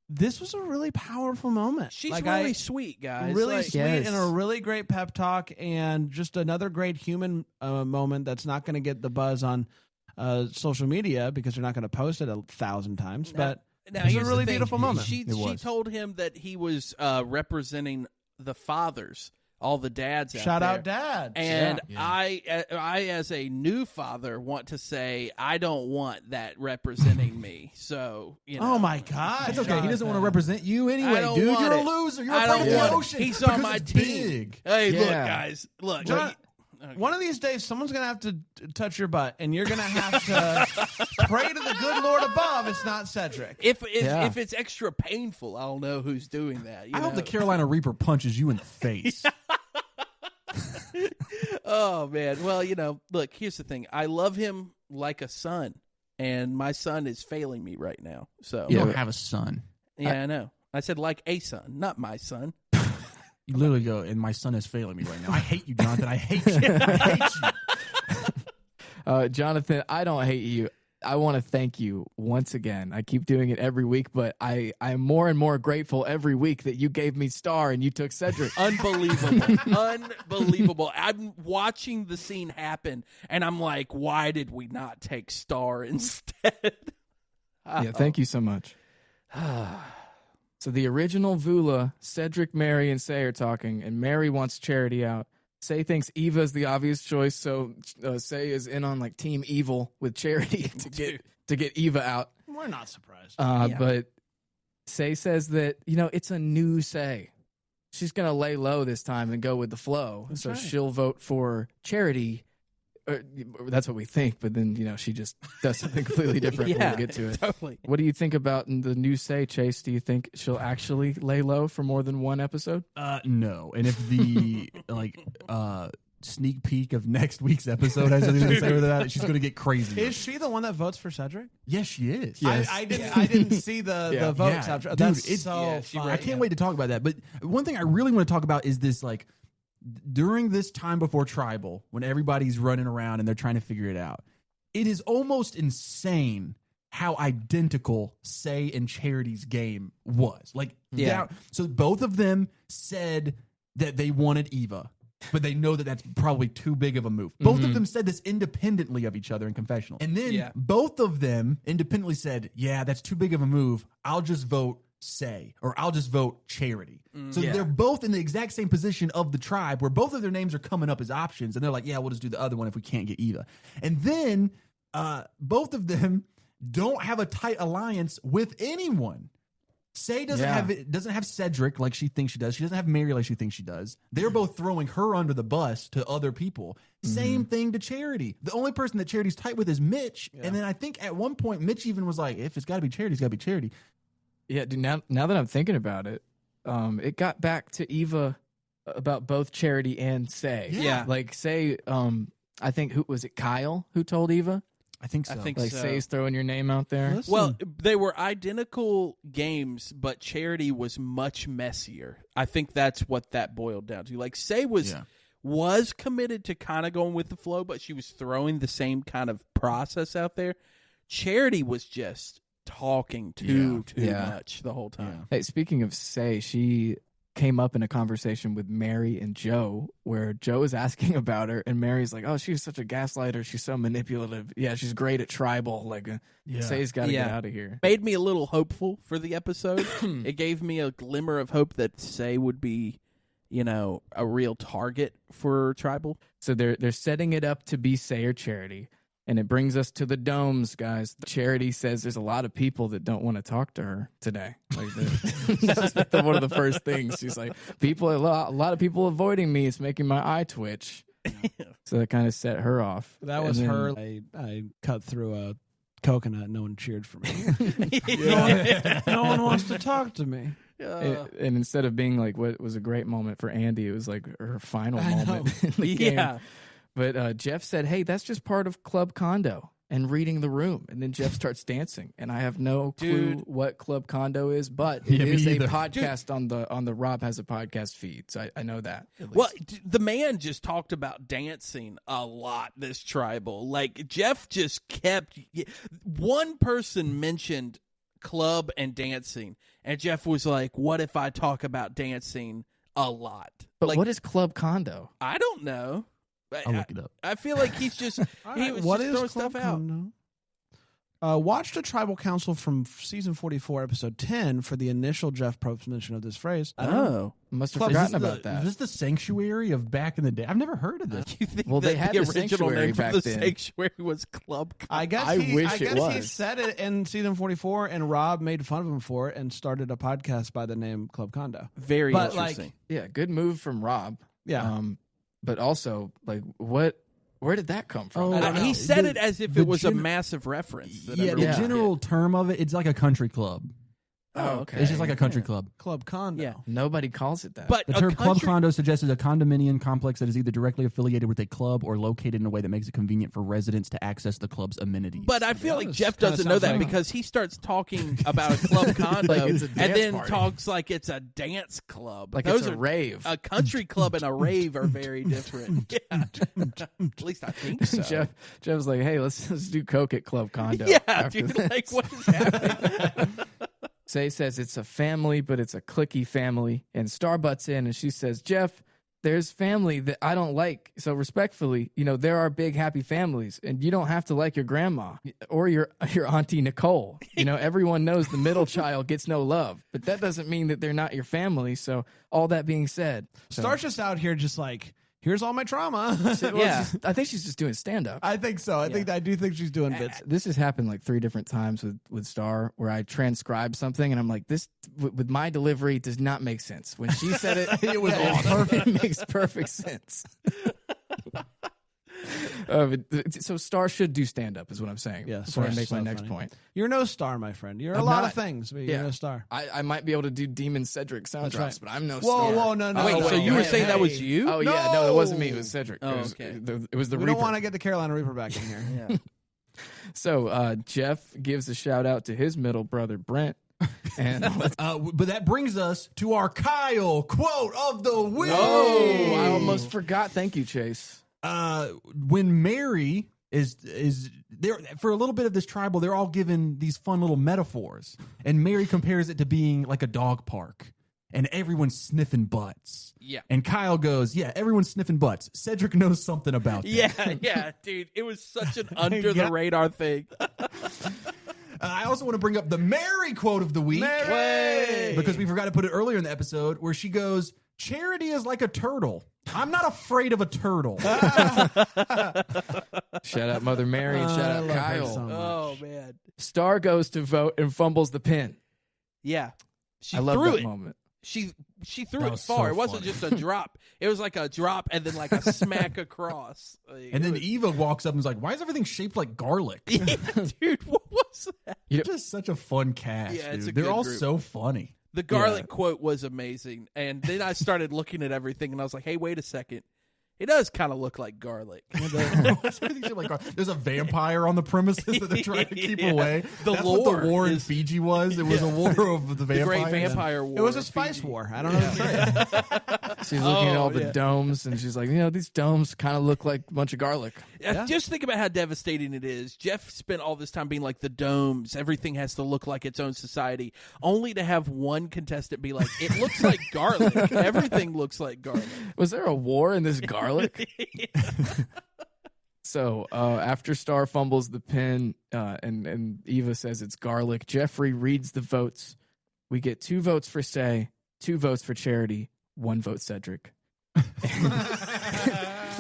this was a really powerful moment. She's really sweet, guys. Really sweet and a really great pep talk and just another great human moment that's not going to get the buzz on social media because they're not going to post it 1,000 times. But it was a really beautiful moment. She told him that he was representing the fathers. All the dads out Shout there. out dads. And I, as a new father, want to say I don't want that representing me. So, Oh, my God. It's okay. He doesn't want to represent you anyway, dude. You're a loser. You're afraid of the ocean. He's on my team. Hey, look, guys. Look. John, one of these days, someone's going to have to touch your butt, and you're going to have to pray to the good Lord above. It's not Cedric. If it's extra painful, I'll know who's doing that. I hope the Carolina Reaper punches you in the face. Oh, man. Well, look, here's the thing. I love him like a son, and my son is failing me right now. So you don't have a son. Yeah, I know. I said like a son, not my son. You literally go, and my son is failing me right now. I hate you, Jonathan. I hate you. I hate you. Jonathan, I don't hate you. I want to thank you once again. I keep doing it every week, but I'm more and more grateful every week that you gave me Star and you took Cedric. Unbelievable. Unbelievable. I'm watching the scene happen, and I'm like, why did we not take Star instead? Yeah, thank you so much. So the original Vula, Cedric, Mary, and Say are talking, and Mary wants Charity out. Say thinks Eva's the obvious choice, so Say is in on like Team Evil with Charity to get Eva out. We're not surprised. But Say says that it's a new Say. She's gonna lay low this time and go with the flow. That's so right. she'll vote for Charity. That's what we think, but then she just does something completely different. We'll get to it. Totally. What do you think about the new Say, Chase? Do you think she'll actually lay low for more than one episode? No. And if the sneak peek of next week's episode has anything to say with that, she's going to get crazy. Is she the one that votes for Cedric? Yes, she is. Yes. I didn't see the votes. Yeah. That's Dude, so fun. I can't wait to talk about that. But one thing I really want to talk about is this, like, during this time before Tribal, when everybody's running around and they're trying to figure it out, it is almost insane how identical Say and Charity's game was. Like, so both of them said that they wanted Eva, but they know that that's probably too big of a move. Both of them said this independently of each other in confessional. And then both of them independently said, yeah, that's too big of a move. I'll just vote Say, or I'll just vote Charity. So they're both in the exact same position of the tribe where both of their names are coming up as options. And they're like, yeah, we'll just do the other one if we can't get Eva. And then both of them don't have a tight alliance with anyone. Say doesn't have Cedric like she thinks she does. She doesn't have Mary like she thinks she does. They're both throwing her under the bus to other people. Same thing to Charity. The only person that Charity's tight with is Mitch. And then I think at one point Mitch even was like, if it's got to be Charity, it's got to be Charity. Yeah, dude, now that I'm thinking about it, it got back to Eva about both Charity and Say. Yeah. Like Say, I think, who was it, Kyle who told Eva? I think so. Like Say's throwing your name out there. Listen. Well, they were identical games, but Charity was much messier. I think that's what that boiled down to. Like Say was committed to kind of going with the flow, but she was throwing the same kind of process out there. Charity was just talking too much the whole time. Hey, speaking of Say, she came up in a conversation with Mary and Joe where Joe is asking about her and Mary's like, oh, she's such a gaslighter, she's so manipulative, she's great at Tribal, like Say's got to get out of here. Made me a little hopeful for the episode. It gave me a glimmer of hope that Say would be a real target for Tribal. So they're setting it up to be Say or Charity. And it brings us to the domes, guys. Charity says there's a lot of people that don't want to talk to her today. Like that's just one of the first things. She's like, a lot of people avoiding me. It's making my eye twitch. So that kind of set her off. That was her. I cut through a coconut. No one cheered for me. No one wants to talk to me. And instead of being like what was a great moment for Andy, it was like her final moment in the game. But Jeff said, hey, that's just part of Club Condo. and reading the room, and then Jeff starts dancing, and I have no clue what Club Condo is, but it is a podcast on the Rob Has a Podcast feed, so I know that. Well, the man just talked about dancing a lot this tribal. Like, Jeff just kept... One person mentioned club and dancing, and Jeff was like, what if I talk about dancing a lot? But like, what is Club Condo? I don't know. I'll look it up. I feel like he's just he was just throwing stuff out. Watch the Tribal Council from season 44, episode 10 for the initial Jeff Probst mention of this phrase. Must have forgotten about that. Is this the Sanctuary of back in the day? I've never heard of this. You think they had the the original Sanctuary name for back the then. Sanctuary was Club Condo? I guess he said it in season 44, and Rob made fun of him for it and started a podcast by the name Club Condo. Very interesting. Good move from Rob. Yeah. But also, like, where did that come from? He said it as if it was a massive reference. The general term of it, it's like a country club. Oh, okay. It's just like a country club. Club Condo. Yeah. Nobody calls it that. But the term Club Condo suggests a condominium complex that is either directly affiliated with a club or located in a way that makes it convenient for residents to access the club's amenities. But I feel like Jeff doesn't know that because he starts talking about a Club Condo like it's a and then party. talks like it's a dance club. Like Those it's a rave. A country club and a rave are very different. Yeah. At least I think so. Jeff was like, hey, let's do Coke at Club Condo. Yeah, dude, this. like what is happening? Say says it's a family, but it's a cliquey family. And Star butts in and she says, Jeff, there's family that I don't like. So respectfully, there are big, happy families. And you don't have to like your grandma or your Auntie Nicole. Everyone knows the middle child gets no love. But that doesn't mean that they're not your family. So all that being said. Star's just out here just like, here's all my trauma. I think she's just doing stand-up. I think so. I do think she's doing bits. This has happened like 3 different times with Star, where I transcribe something and I'm like, this with my delivery does not make sense. When she said it, it was awesome. It makes perfect sense. So Star should do stand-up is what I'm saying. Yeah, before I make my next point. You're no Star, my friend. You're a lot of things, but you're no Star. I might be able to do Demon Cedric sound drops, but I'm no Star. Whoa, no. Wait, so you were saying that was you? Oh, yeah. No, it wasn't me. It was Cedric. Oh, okay. It was the we Reaper. don't want to get the Carolina Reaper back in here. Yeah. So Jeff gives a shout-out to his middle brother, Brent. And but that brings us to our Kyle quote of the week. Oh, I almost forgot. Thank you, Chase. When Mary is there for a little bit of this tribal, they're all given these fun little metaphors, and Mary compares it to being like a dog park, and everyone's sniffing butts. Yeah, and Kyle goes, "Yeah, everyone's sniffing butts. Cedric knows something about that." Yeah, dude, it was such an under the radar thing. I also want to bring up the Mary quote of the week, because we forgot to put it earlier in the episode, where she goes, "Charity is like a turtle. I'm not afraid of a turtle." Shout out Mother Mary and shout out Kyle. So man. Star goes to vote and fumbles the pin. Yeah. I love that moment. She threw it far. So it wasn't funny. just a drop. It was like a drop and then like a smack across. Like, And then Eva walks up and is like, "Why is everything shaped like garlic?" Yeah, dude, what was that? Just such a fun cast. Yeah, it's dude. a They're good all group. so funny. The garlic quote was amazing. And then I started looking at everything and I was like, hey, wait a second. It does kind of look like garlic. Everything shaped like garlic. There's a vampire on the premises that they're trying to keep away. That's what lore the war in is- Fiji was. It was a war of the The vampires. Great Vampire War. It was a of spice Fiji. war. I don't know what to say. She's looking at all the domes and she's like, these domes kind of look like a bunch of garlic. Just think about how devastating it is. Jeff spent all this time being like the domes. Everything has to look like its own society. Only to have one contestant be like, it looks like garlic. Everything looks like garlic. Was there a war in this garlic? So after Star fumbles the pin and Eva says it's garlic, Jeffrey reads the votes. We get 2 votes for Say, 2 votes for Charity, 1 vote Cedric.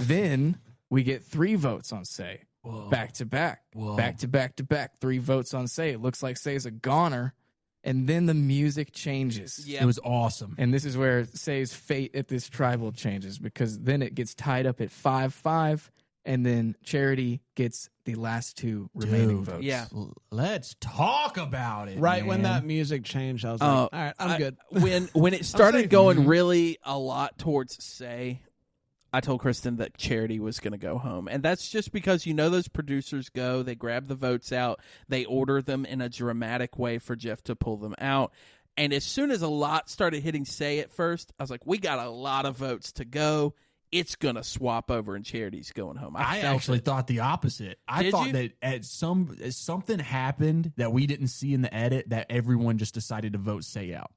Then we get 3 votes on Say. Whoa. Back to back. Whoa. Back to back to back. 3 votes on Say. It looks like Say's a goner. And then the music changes. Yeah. It was awesome. And this is where Say's fate at this tribal changes, because then it gets tied up at 5-5, and then Charity gets the last 2 remaining votes. Yeah. Let's talk about it. Right when man. that music changed, I was like, all right, I'm good. When it started going really a lot towards Say, I told Kristen that Charity was going to go home. And that's just because, those producers go, they grab the votes out, they order them in a dramatic way for Jeff to pull them out. And as soon as a lot started hitting say at first, I was like, we got a lot of votes to go. It's going to swap over and Charity's going home. I actually thought the opposite. I thought that something happened that we didn't see in the edit that everyone just decided to vote say out.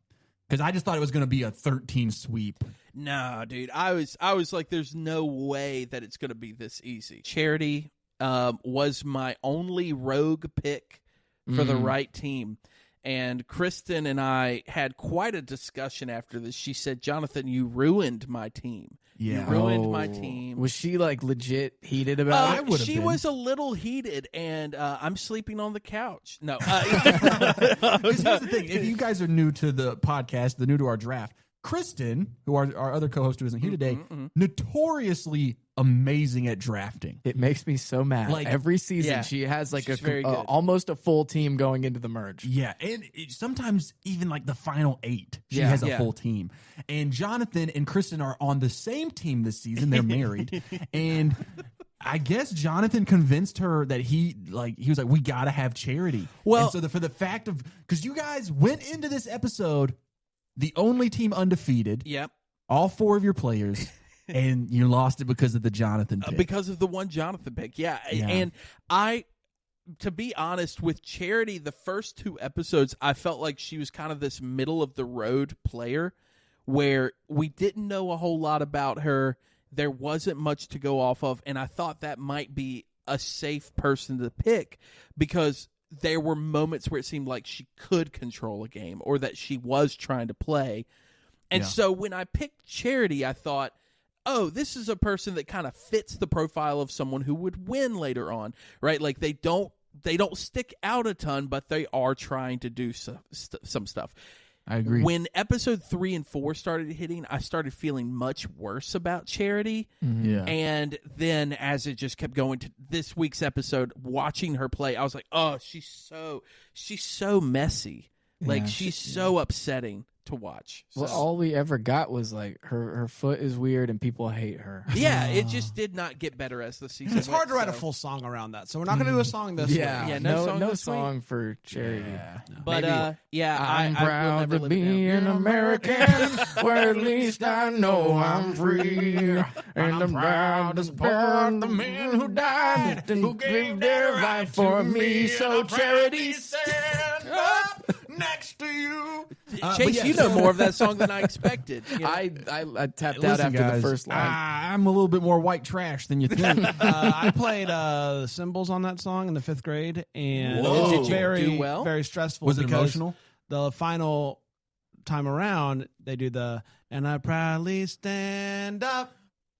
Because I just thought it was going to be a 13 sweep. No, dude. I was like, there's no way that it's going to be this easy. Charity was my only rogue pick for the right team. And Kristen and I had quite a discussion after this. She said, Jonathan, you ruined my team. Yeah. You ruined my team. Was she like legit heated about it? She was a little heated, and I'm sleeping on the couch. No. Here's the thing. If you guys are new to the podcast, new to our draft, Kristen, who our other co-host who isn't here today, notoriously amazing at drafting. It makes me so mad. Like every season, she has like almost a full team going into the merge. Yeah, and sometimes even like the final 8, she has a full team. And Jonathan and Kristen are on the same team this season. They're married, and I guess Jonathan convinced her that he was like, we got to have Charity. Well, and so for the fact of because you guys went into this episode the only team undefeated. Yep. All 4 of your players. And you lost it because of the Jonathan pick. Because of the one Jonathan pick. Yeah. And to be honest, with Charity, the first 2 episodes, I felt like she was kind of this middle of the road player where we didn't know a whole lot about her. There wasn't much to go off of. And I thought that might be a safe person to pick because there were moments where it seemed like she could control a game or that she was trying to play. And so when I picked Charity, I thought, oh, this is a person that kind of fits the profile of someone who would win later on, right? Like they don't stick out a ton, but they are trying to do some stuff. I agree. When episode 3 and 4 started hitting, I started feeling much worse about Charity. Mm-hmm. Yeah. And then as it just kept going to this week's episode, watching her play, I was like, oh, she's so messy. Like she's so upsetting to watch. Well, all we ever got was like her foot is weird and people hate her. Yeah, it just did not get better as the season It's hard to write a full song around that, so we're not going to do a song this week. Yeah, no song for Charity. Yeah. But I'm proud to be an American, where at least I know I'm free. And I'm proud to support the men who died and who gave their life for me. So Charity, stand up next to you. Chase, you know more of that song than I expected. You know? I tapped out after the first line. I'm a little bit more white trash than you think. I played cymbals on that song in the 5th grade, and Did it's you very, do well? very stressful. Was it because emotional? The final time around, they do the "and I proudly stand up."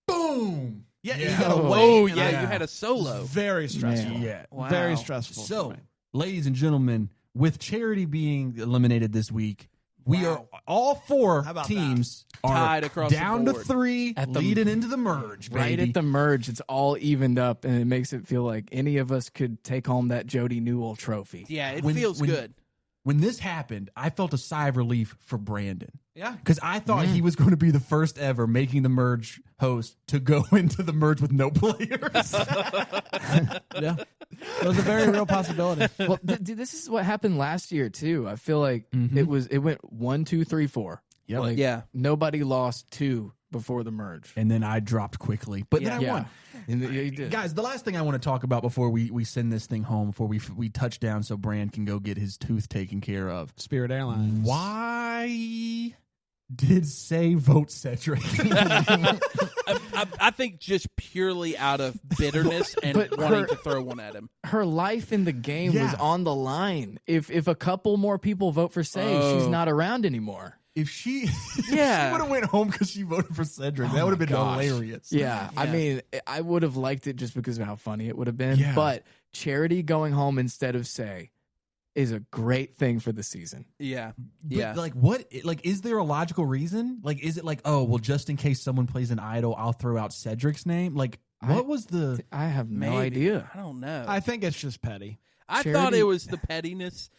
Boom. Yeah, Yeah. you gotta wait. Oh, and yeah, I- you had a solo. Very stressful. Yeah. Wow. Very stressful. So, ladies and gentlemen, with Charity being eliminated this week, we are all 4 How about teams are Tied across the down to board. 3, leading into the merge. Right baby. at the merge, it's all evened up, and it makes it feel like any of us could take home that Jody Newell trophy. Yeah, it When- feels when- good. When this happened, I felt a sigh of relief for Brandon. Yeah. Because I thought he was going to be the first ever making the merge host to go into the merge with no players. Yeah. It was a very real possibility. Well, dude, this is what happened last year too. I feel like it went 1, 2, 3, 4. Yep. Like, Yeah. Nobody lost 2 before the merge. And then I dropped quickly. But then I won. And you did. Guys, the last thing I want to talk about before we send this thing home, before we touch down so Bran can go get his tooth taken care of. Spirit Airlines. Why did Say vote Cedric? I think just purely out of bitterness and But wanting to throw one at him. Her life in the game was on the line. If a couple more people vote for Say, she's not around anymore. If she would Yeah. have went home because she voted for Cedric, that would have been hilarious. Yeah, I mean, I would have liked it just because of how funny it would have been. Yeah. But Charity going home instead of Say is a great thing for the season. Yeah. But Yeah. like, what? Like, is there a logical reason? Like, is it like, oh, well, just in case someone plays an idol, I'll throw out Cedric's name? Like, what was the? I have no Maybe. idea. I don't know. I think it's just petty. I Charity- thought it was the pettiness.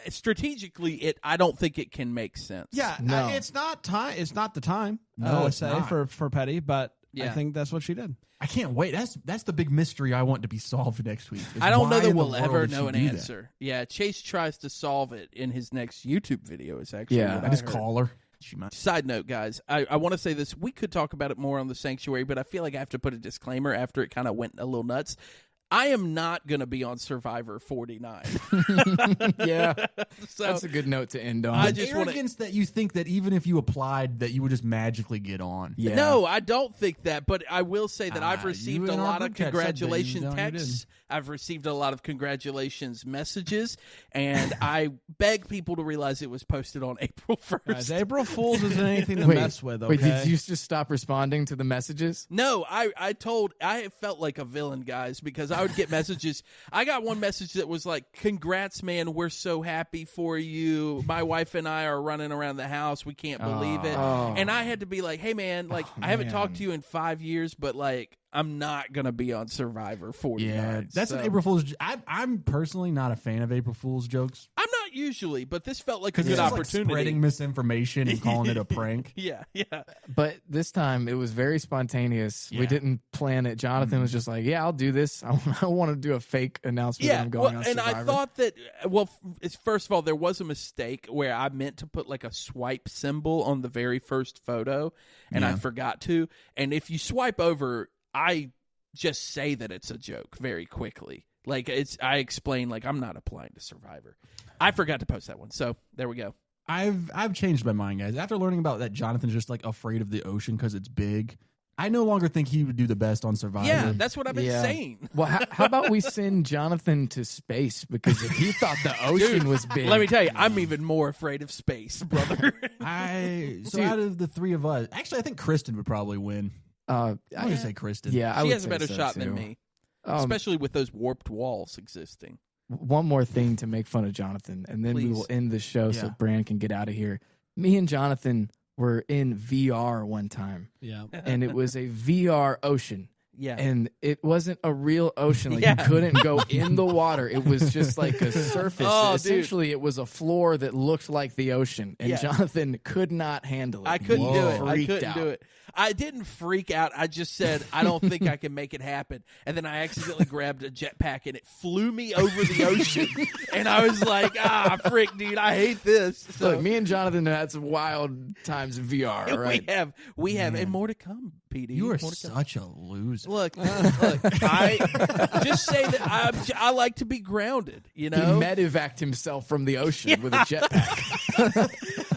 Strategically, I don't think it can make sense. Yeah, No. it's not time. It's not the time. No, I would it's say not. for petty, but I think that's what she did. I can't wait. That's the big mystery I want to be solved next week. I don't know that we'll ever know an answer. Yeah, Chase tries to solve it in his next YouTube video. Is actually I just call her. Side note, guys, I want to say this. We could talk about it more on the Sanctuary, but I feel like I have to put a disclaimer after it kind of went a little nuts. I am not going to be on Survivor 49. Yeah, so that's a good note to end on. I just arrogance that you think that even if you applied, that you would just magically get on. Yeah. No, I don't think that. But I will say that I've received a lot of congratulation texts. I've received a lot of congratulations messages, and I beg people to realize it was posted on April 1st. Guys, April Fool's isn't anything to mess with. Okay? Wait, did you just stop responding to the messages? No, I felt like a villain, guys, because I would get messages. I got one message that was like, "Congrats, man! We're so happy for you. My wife and I are running around the house. We can't believe it." And I had to be like, "Hey, man! Like, I haven't talked to you in 5 years, but like, I'm not gonna be on Survivor 49." Yeah, that's an April Fool's. I'm personally not a fan of April Fool's jokes. I'm not usually, but this felt like a good opportunity. Like spreading misinformation and calling it a prank. Yeah. But this time it was very spontaneous. We didn't plan it. Jonathan was just like, "Yeah, I'll do this. I want to do a fake announcement that I'm going on Survivor." And I thought that, first of all, there was a mistake where I meant to put like a swipe symbol on the very first photo, and I forgot to. And if you swipe over, I just say that it's a joke very quickly. Like I explain like I'm not applying to Survivor. I forgot to post that one, so there we go. I've changed my mind, guys. After learning about that, Jonathan's just like afraid of the ocean because it's big. I no longer think he would do the best on Survivor. Yeah, that's what I've been saying. Well, how about we send Jonathan to space? Because if he thought the ocean was big, let me tell you, I'm even more afraid of space, brother. Out of the three of us, actually, I think Kristen would probably win. I'm going to say Kristen. Yeah, she has a better shot than me, especially with those warped walls existing. One more thing to make fun of Jonathan, and then we will end the show so Bran can get out of here. Me and Jonathan were in VR one time. Yeah. And it was a VR ocean. Yeah. And it wasn't a real ocean. Like you couldn't go in the water. It was just like a surface. Essentially, it was a floor that looked like the ocean. And Jonathan could not handle it. I couldn't do it. I didn't freak out. I just said, I don't think I can make it happen. And then I accidentally grabbed a jetpack and it flew me over the ocean. And I was like, frick, dude, I hate this. So, look, me and Jonathan had some wild times in VR, right? We have, and more to come, PD. You are such a loser. Look, I just say that I like to be grounded, you know? He medevaced himself from the ocean with a jetpack.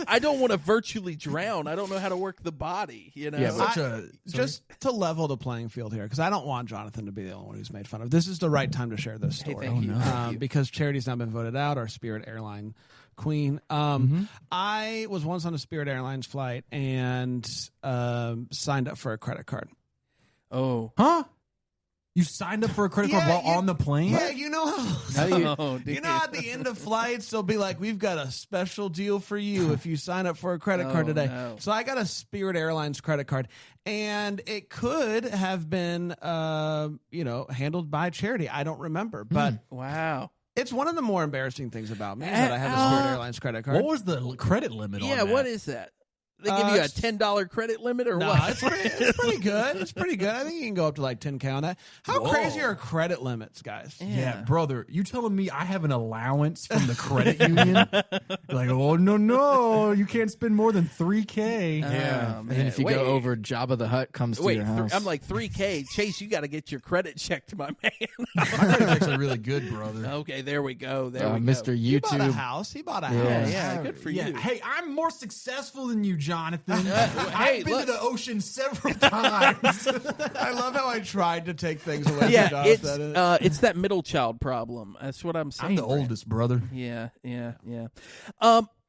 I don't want to virtually drown. I don't know how to work the body, you know? Yeah, just to level the playing field here, because I don't want Jonathan to be the only one who's made fun of. This is the right time to share this story. Because Charity's not been voted out, our Spirit Airline queen. I was once on a Spirit Airlines flight and signed up for a credit card. Oh. Huh? You signed up for a credit card while on the plane? Yeah, you know how you know at the end of flights they'll be like, "We've got a special deal for you if you sign up for a credit card today." No. So I got a Spirit Airlines credit card, and it could have been handled by Charity. I don't remember, but wow. It's one of the more embarrassing things about me that I have a Spirit Airlines credit card. What was the credit limit on that? Yeah, what is that? They give you a $10 credit limit or what? It's pretty good. It's pretty good. I think you can go up to like 10K on that. How crazy are credit limits, guys? Yeah, brother. You telling me I have an allowance from the credit union? Like, oh, no. You can't spend more than $3K. Yeah. And if you go over, Jabba the Hutt comes to your house. I'm like, $3K. Chase, you got to get your credit checked, my man. My credit checks are really good, brother. Okay, there we go. Mr. YouTube. He bought a house. He bought a house. Yeah, good for you. Hey, I'm more successful than you, Jonathan. I've been to the ocean several times. I love how I tried to take things away from Jonathan. It's that middle child problem. That's what I'm saying. I'm the oldest, brother. Yeah.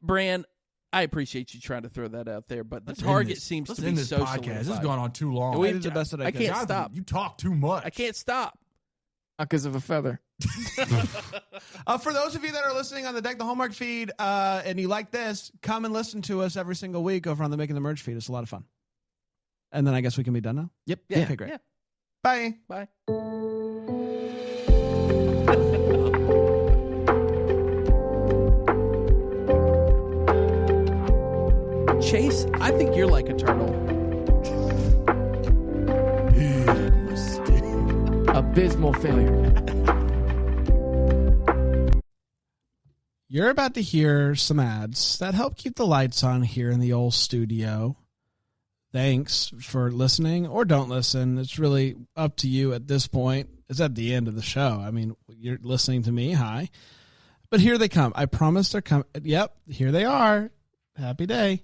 Bran, I appreciate you trying to throw that out there, but the target seems to be so podcast. This has gone on too long. We did the best that I could. Can't stop. You talk too much. I can't stop. Not because of a feather. For those of you that are listening on the Deck the Hallmark feed and you like this, come and listen to us every single week over on the Making the Merge feed. It's a lot of fun. And then I guess we can be done now? Yep. Yeah. Okay, great. Yeah. Bye. Bye. Chase, I think you're like a turtle. abysmal failure. You're about to hear some ads that help keep the lights on here in the old studio. Thanks for listening or don't listen. It's really up to you at this point. It's at the end of the show. I mean, you're listening to me. Hi. But here they come. I promise they're coming. Yep, here they are. Happy day.